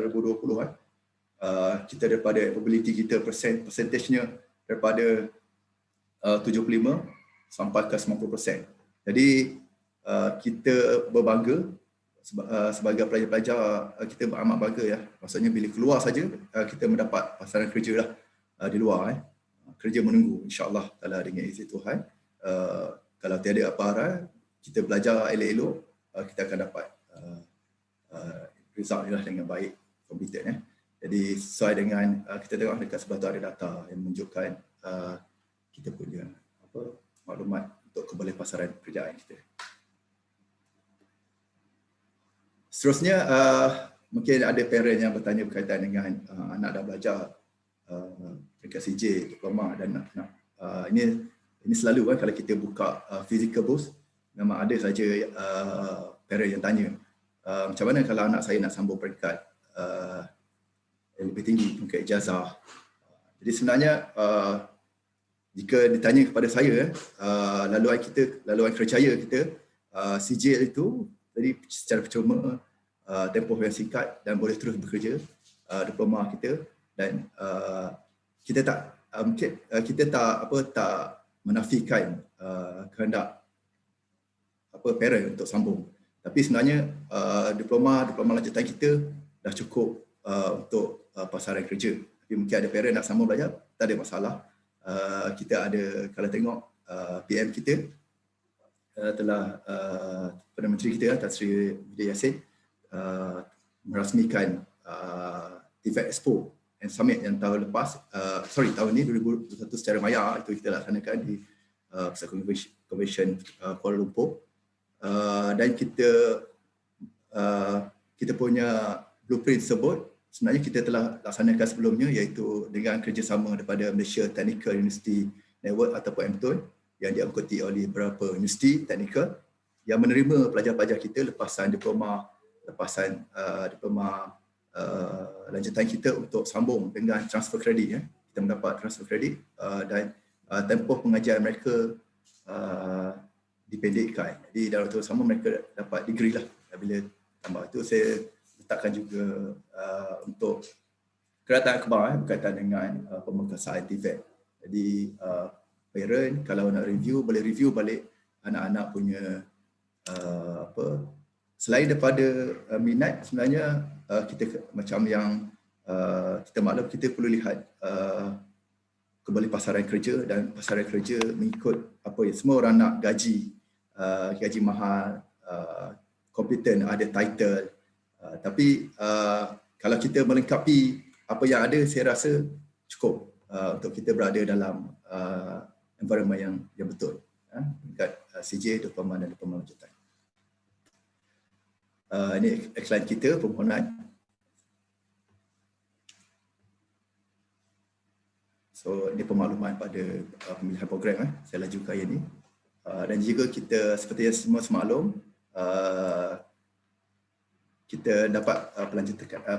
2020 kita daripada employability kita persentasenya daripada 75 sampai ke 90%. Jadi kita berbangga sebagai pelajar-pelajar, kita amat bangga ya. Maksudnya bila keluar saja kita mendapat pasaran kerja lah di luar. Kerja menunggu, insya-Allah kalau dengan izin Tuhan. Kalau tiada apa hal, kita belajar elok-elok, kita akan dapat result lah dengan baik, kompetent ya. Jadi sesuai dengan kita tengok dekat sebelah tu ada data yang menunjukkan kita punya maklumat untuk kembali pasaran pekerjaan kita. Seterusnya mungkin ada parent yang bertanya berkaitan dengan anak dah belajar dekat CJ, diploma dan nak ini selalu kalau kita buka physical booth, memang ada saja parent yang tanya macam mana kalau anak saya nak sambung peringkat yang lebih tinggi, peringkat ijazah. Jadi sebenarnya jika ditanya kepada saya laluan kerjaya kita CJ itu jadi secara percuma tempoh yang singkat dan boleh terus bekerja diploma kita, dan kita tak menafikan kehendak parent untuk sambung, tapi sebenarnya diploma lanjutan kita dah cukup untuk pasaran kerja. Tapi mungkin ada parent nak sambung belajar, tak ada masalah. Kita ada, kalau tengok PM kita telah Perdana Menteri kita Tan Sri Widya Yassin merasmikan TVET Expo and Summit yang tahun lepas, tahun ni 2021 secara maya, itu kita laksanakan di Pusat Convention Kuala Lumpur. Dan kita punya blueprint tersebut sebenarnya kita telah laksanakan sebelumnya, iaitu dengan kerjasama daripada Malaysia Technical University Network ataupun MTUN yang diangkuti oleh beberapa universiti teknikal yang menerima pelajar-pelajar kita lepasan diploma lanjutan kita untuk sambung dengan transfer kredit. Kita mendapat transfer kredit dan tempoh pengajian mereka dipendekkan. Jadi dalam waktu sama mereka dapat degree lah. Bila tambah itu saya letakkan juga untuk kerajaan kebal berkaitan dengan pemengkasan TVET. Jadi parent kalau nak review, boleh review balik anak-anak punya selain daripada minat, sebenarnya kita macam yang kita maklum, kita perlu lihat kembali pasaran kerja, dan pasaran kerja mengikut semua orang nak gaji mahal, kompeten, ada title, tapi kalau kita melengkapi apa yang ada, saya rasa cukup untuk kita berada dalam environment yang betul dekat CJ, diploma dan diploma lanjutan. Ini iklan kita, permohonan. So ini pemakluman pada pemilihan program saya lajukan ini. Dan juga kita seperti yang semua semaklum, kita dapat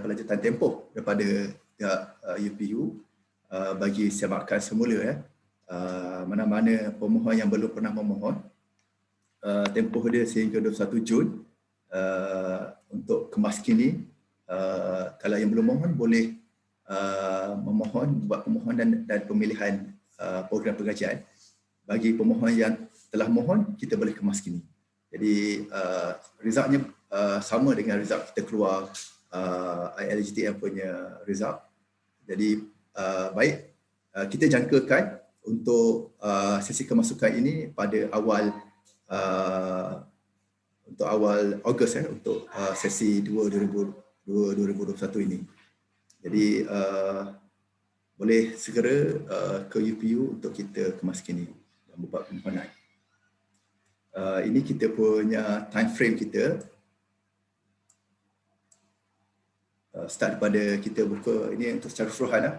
pelanjutan tempoh daripada pihak UPU bagi semakan semula mana-mana pemohon yang belum pernah memohon, tempoh dia sehingga 21 Jun untuk kemaskini. Kalau yang belum mohon boleh buat pemohon dan pemilihan program pengajian. Bagi pemohon yang telah mohon, kita boleh kemaskini. Jadi resultnya sama dengan result kita keluar ILGTM punya result. Jadi baik, kita jangkakan untuk sesi kemasukan ini pada awal Ogos untuk sesi 2021 ini. Jadi boleh segera ke UPU untuk kita kemaskini dan membuat permohonan. Ini kita punya time frame kita start daripada kita buka ini untuk secara keseluruhan lah.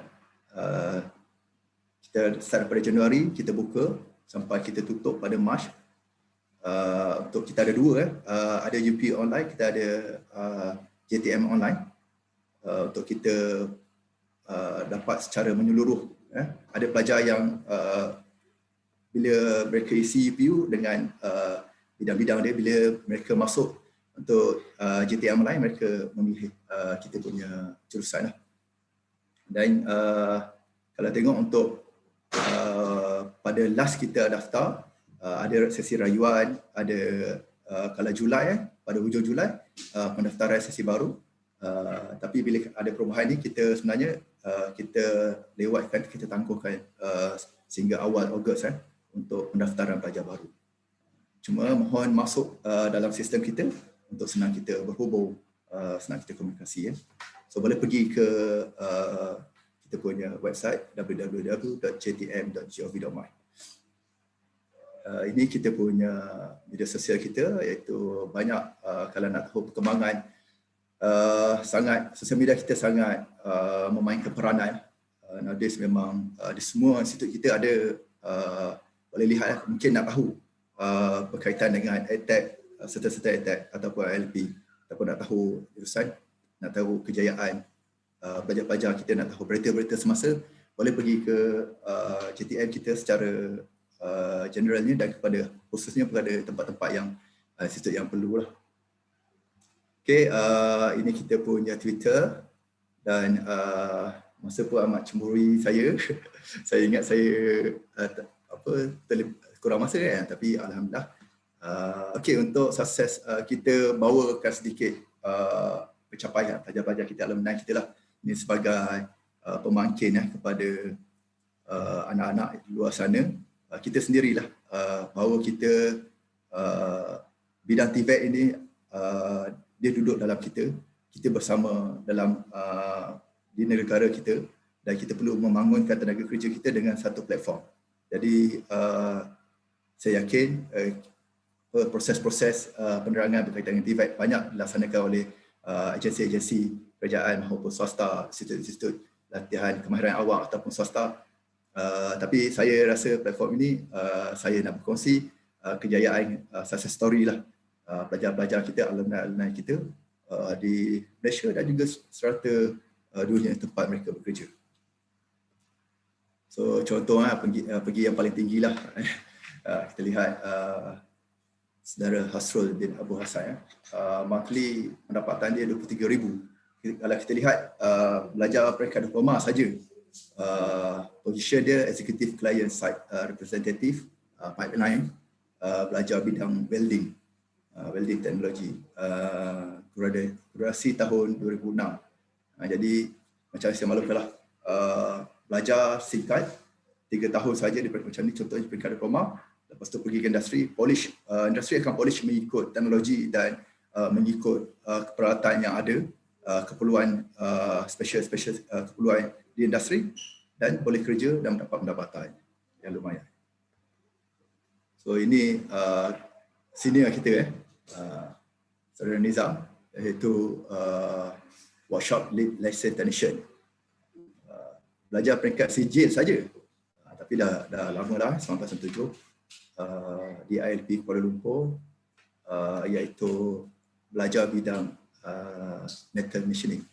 Kita start daripada Januari, kita buka sampai kita tutup pada Mac. Untuk kita ada dua, ada UP online, kita ada JTM online. Untuk kita dapat secara menyeluruh. Ada pelajar yang bila mereka isi UPU dengan bidang-bidang dia, bila mereka masuk untuk JTM online, mereka memilih kita punya jurusan lah. Dan kalau tengok untuk pada last kita daftar, ada sesi rayuan, ada kalau Julai, pada hujung Julai, pendaftaran sesi baru. Tapi bila ada perubahan ni, kita sebenarnya kita lewatkan, kita tangguhkan sehingga awal Ogos untuk pendaftaran pelajar baru. Cuma mohon masuk dalam sistem kita untuk senang kita berhubung, senang kita komunikasi. So boleh pergi ke kita punya website www.jtm.gov.my. Ini kita punya media sosial kita, iaitu banyak kalau nak tahu perkembangan, sangat sosial media kita sangat memainkan peranan. Nowadays memang di semua institut kita ada, boleh lihat mungkin nak tahu berkaitan dengan EdTech, serta-serta EdTech ataupun ILP, ataupun nak tahu jurusan, nak tahu kejayaan pelajar-pelajar kita, nak tahu berita-berita semasa, boleh pergi ke JTM kita secara generalnya, dan kepada khususnya kepada tempat-tempat yang institut yang perlu lah. Okay, ini kita punya Twitter, dan masa pun amat cemburi saya. Saya ingat saya kurang masa kan, tapi alhamdulillah. Okay, untuk sukses kita bawakan sedikit pencapaian pelajar-pelajar kita, alumni kita lah. Ini sebagai pemangkin kepada anak-anak di luar sana. Kita sendirilah bahawa kita bidang TVET ini dia duduk dalam kita bersama dalam di negara kita, dan kita perlu membangunkan tenaga kerja kita dengan satu platform. Jadi saya yakin proses-proses penerangan berkaitan dengan TVET banyak dilaksanakan oleh agensi-agensi kerajaan maupun swasta, institut-institut latihan kemahiran awam ataupun swasta. Tapi saya rasa platform ini saya nak berkongsi kejayaan success story lah pelajar-pelajar kita, alumni-alumni kita di Malaysia dan juga serata dunia tempat mereka bekerja. So contoh pergi yang paling tinggi lah. Kita lihat saudara Hasrul bin Abu Hassan, monthly pendapatan dia 23,000. Kalau kita lihat belajar peringkat diploma saja, position dia executive client site representative, pipeline, belajar bidang welding, welding teknologi, graduasi tahun 2006. Jadi macam saya maklumkanlah, belajar singkat 3 tahun saja macam ni, contohnya peringkat diploma. Lepas tu pergi ke industri, polish, industri akan polish mengikut teknologi dan mengikut keperalatan yang ada, keperluan special keperluan di industri, dan boleh kerja dan mendapat pendapatan yang lumayan. So ini senior kita, Saudara Nizam, iaitu workshop lead lesson technician. Belajar peringkat sijil saja, tapi dah lama dah, 1997, di ILP Kuala Lumpur, iaitu belajar bidang metal machining,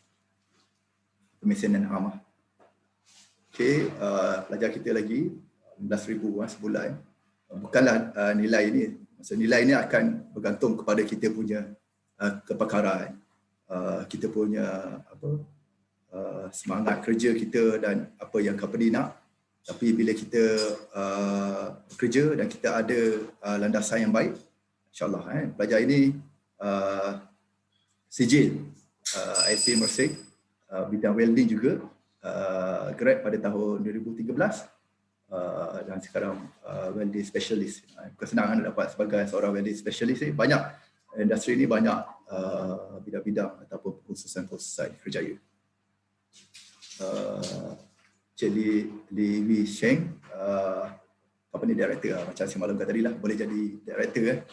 pemesinan armah. Okay, pelajar kita lagi 11,000 sebulan. Bukanlah nilai ini, maksud nilai ini akan bergantung kepada kita punya kepakaran, kita punya semangat kerja kita dan apa yang company nak. Tapi bila kita bekerja dan kita ada landasan yang baik, insyaAllah pelajar ini sijil IP Mersik, bidang welding juga, grad pada tahun 2013, dan sekarang welding specialist. Bukan senang nak dapat sebagai seorang welding specialist. Banyak industri ini, banyak bidang-bidang ataupun khususan-khususan kerjaya. Cik Li Wei Sheng, company director, macam saya maklumkan tadi lah, boleh jadi director.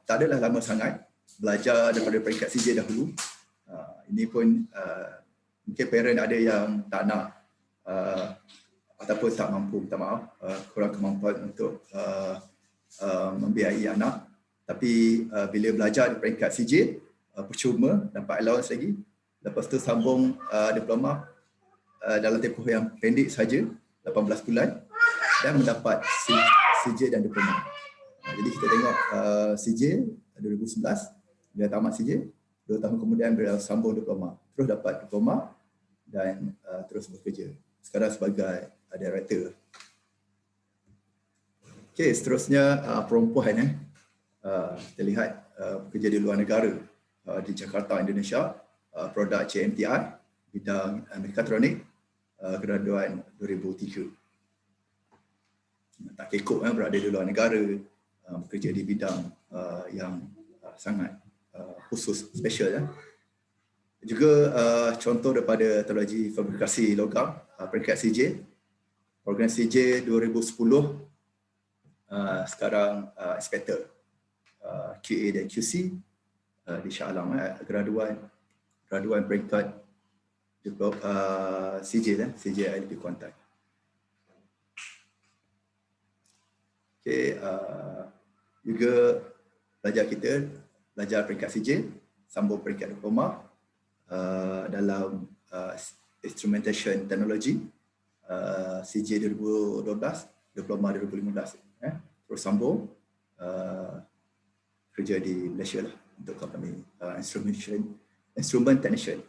Tak adalah lama sangat, belajar daripada peringkat CJ dahulu. Ini pun mungkin parent ada yang tak nak ataupun tak mampu, minta maaf, kurang kemampuan untuk membiayai anak. Tapi bila belajar di peringkat CJ, percuma, dapat allowance lagi. Lepas tu sambung diploma dalam tempoh yang pendek saja, 18 bulan, dan mendapat CJ dan diploma. Jadi kita tengok CJ 2011, dia tamat CJ, 2 tahun kemudian beliau sambung diploma, terus dapat diploma dan terus bekerja sekarang sebagai director. Okey, seterusnya perempuan kita lihat bekerja di luar negara, di Jakarta, Indonesia, produk CMTI, bidang mekatronik, graduan 2003. Tak kekok berada di luar negara, bekerja di bidang yang sangat khusus, special. Juga contoh daripada teknologi fabrikasi logam, peringkat CJ, program CJ 2010, sekarang inspektor QA dan QC di Shah Alam, graduan peringkat CJ, CJ ILP Kuantan. Okay, juga belajar peringkat CJ, sambung peringkat diploma dalam instrumentation technology, CJ 2012, diploma 2015. Terus sambung kerja di Malaysia lah untuk company instrument technician.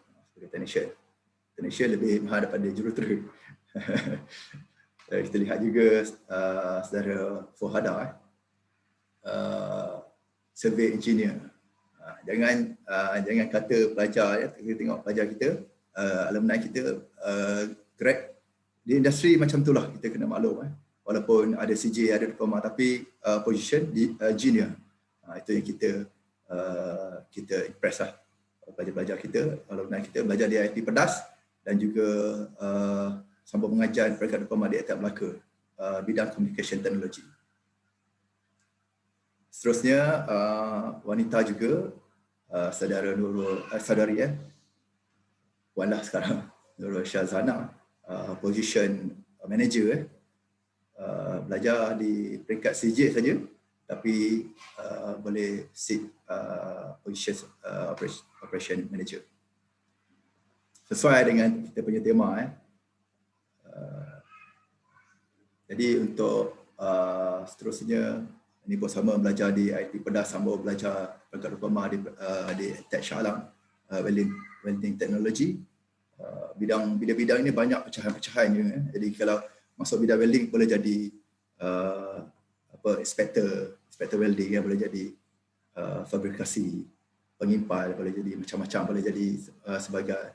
Technician lebih mahal daripada jurutera. Kita lihat juga saudara Fuhada, survey engineer. Jangan kata pelajar, kita tengok pelajar kita, alumni kita, grad di industri macam itulah, kita kena maklum. Walaupun ada CJ, ada diploma, tapi position di junior. Itu yang kita impress lah. Pelajar-pelajar kita, alumni kita belajar di IIT Pedas dan juga sambung mengajar peringkat diploma di ITB Melaka, bidang communication technology. Seterusnya wanita juga, saudari Puan lah sekarang, Nurul Syazana, position manager, belajar di peringkat CJ saja, tapi boleh sit position operation manager. Sesuai dengan kita punya tema. Jadi untuk seterusnya, ini pun sama, belajar di IIT Pedas, sambung belajar peringkat diploma di Tech Shah Alam, welding technology. Bidang-bidang ini banyak pecahan-pecahannya. Jadi kalau masuk bidang welding boleh jadi inspector welding, boleh jadi fabrikasi pengimpal, boleh jadi macam-macam, boleh jadi sebagai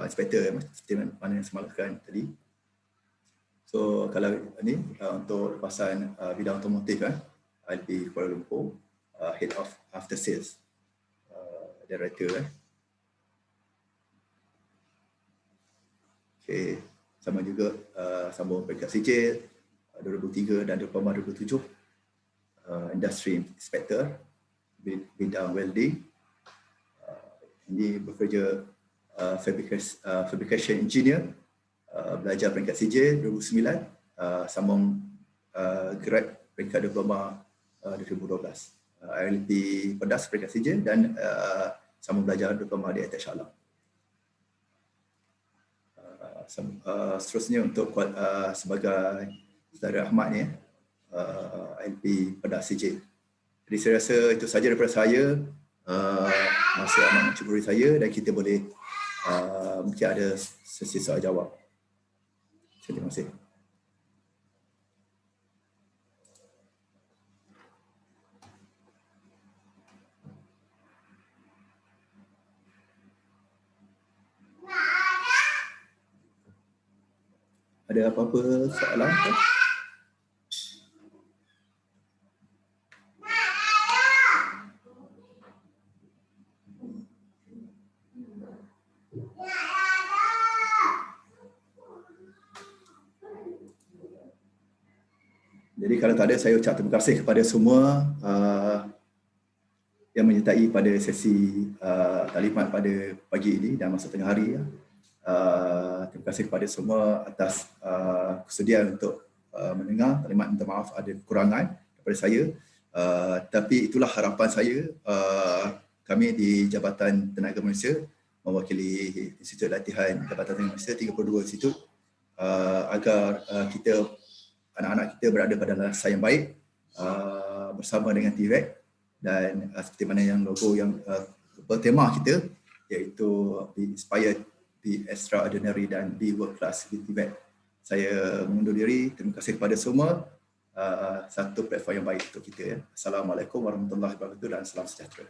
inspector seperti mana yang semalam tadi. So kalau ini untuk lepasan bidang otomotif, ILP Kuala Lumpur, Head of After Sales Director. Okay, sama juga sambung peringkat CJ 2003 dan diploma 2007, Industry Inspector, bidang welding. Ini bekerja fabrication engineer, belajar peringkat CJ 2009, sambung grad peringkat diploma 2012, ILP Pedas peringkat CJ dan sambung belajar diploma di ITB Shah Alam. Seterusnya untuk sebagai saudara Ahmad ni, ILP Pedas CJ. Jadi saya rasa itu saja daripada saya. Masa amat mencuburi saya dan kita boleh mungkin ada sesi soal jawab. Terima kasih. Ada apa-apa soalan? Jadi kalau tak ada, saya ucap terima kasih kepada semua yang menyertai pada sesi taklimat pada pagi ini dan masa tengah hari. Terima kasih kepada semua atas kesediaan untuk mendengar. Taklimat minta maaf ada kekurangan daripada saya. Tapi itulah harapan saya, kami di Jabatan Tenaga Manusia mewakili Institut Latihan Jabatan Tenaga Manusia 32 institut, agar kita, anak-anak kita berada pada lansar yang baik bersama dengan TVET, dan seperti mana yang logo yang tema kita iaitu Be Inspired, Be Extraordinary dan Be World Class with TVET. Saya mengundur diri. Terima kasih kepada semua. Satu platform yang baik untuk kita. Assalamualaikum warahmatullahi wabarakatuh dan salam sejahtera.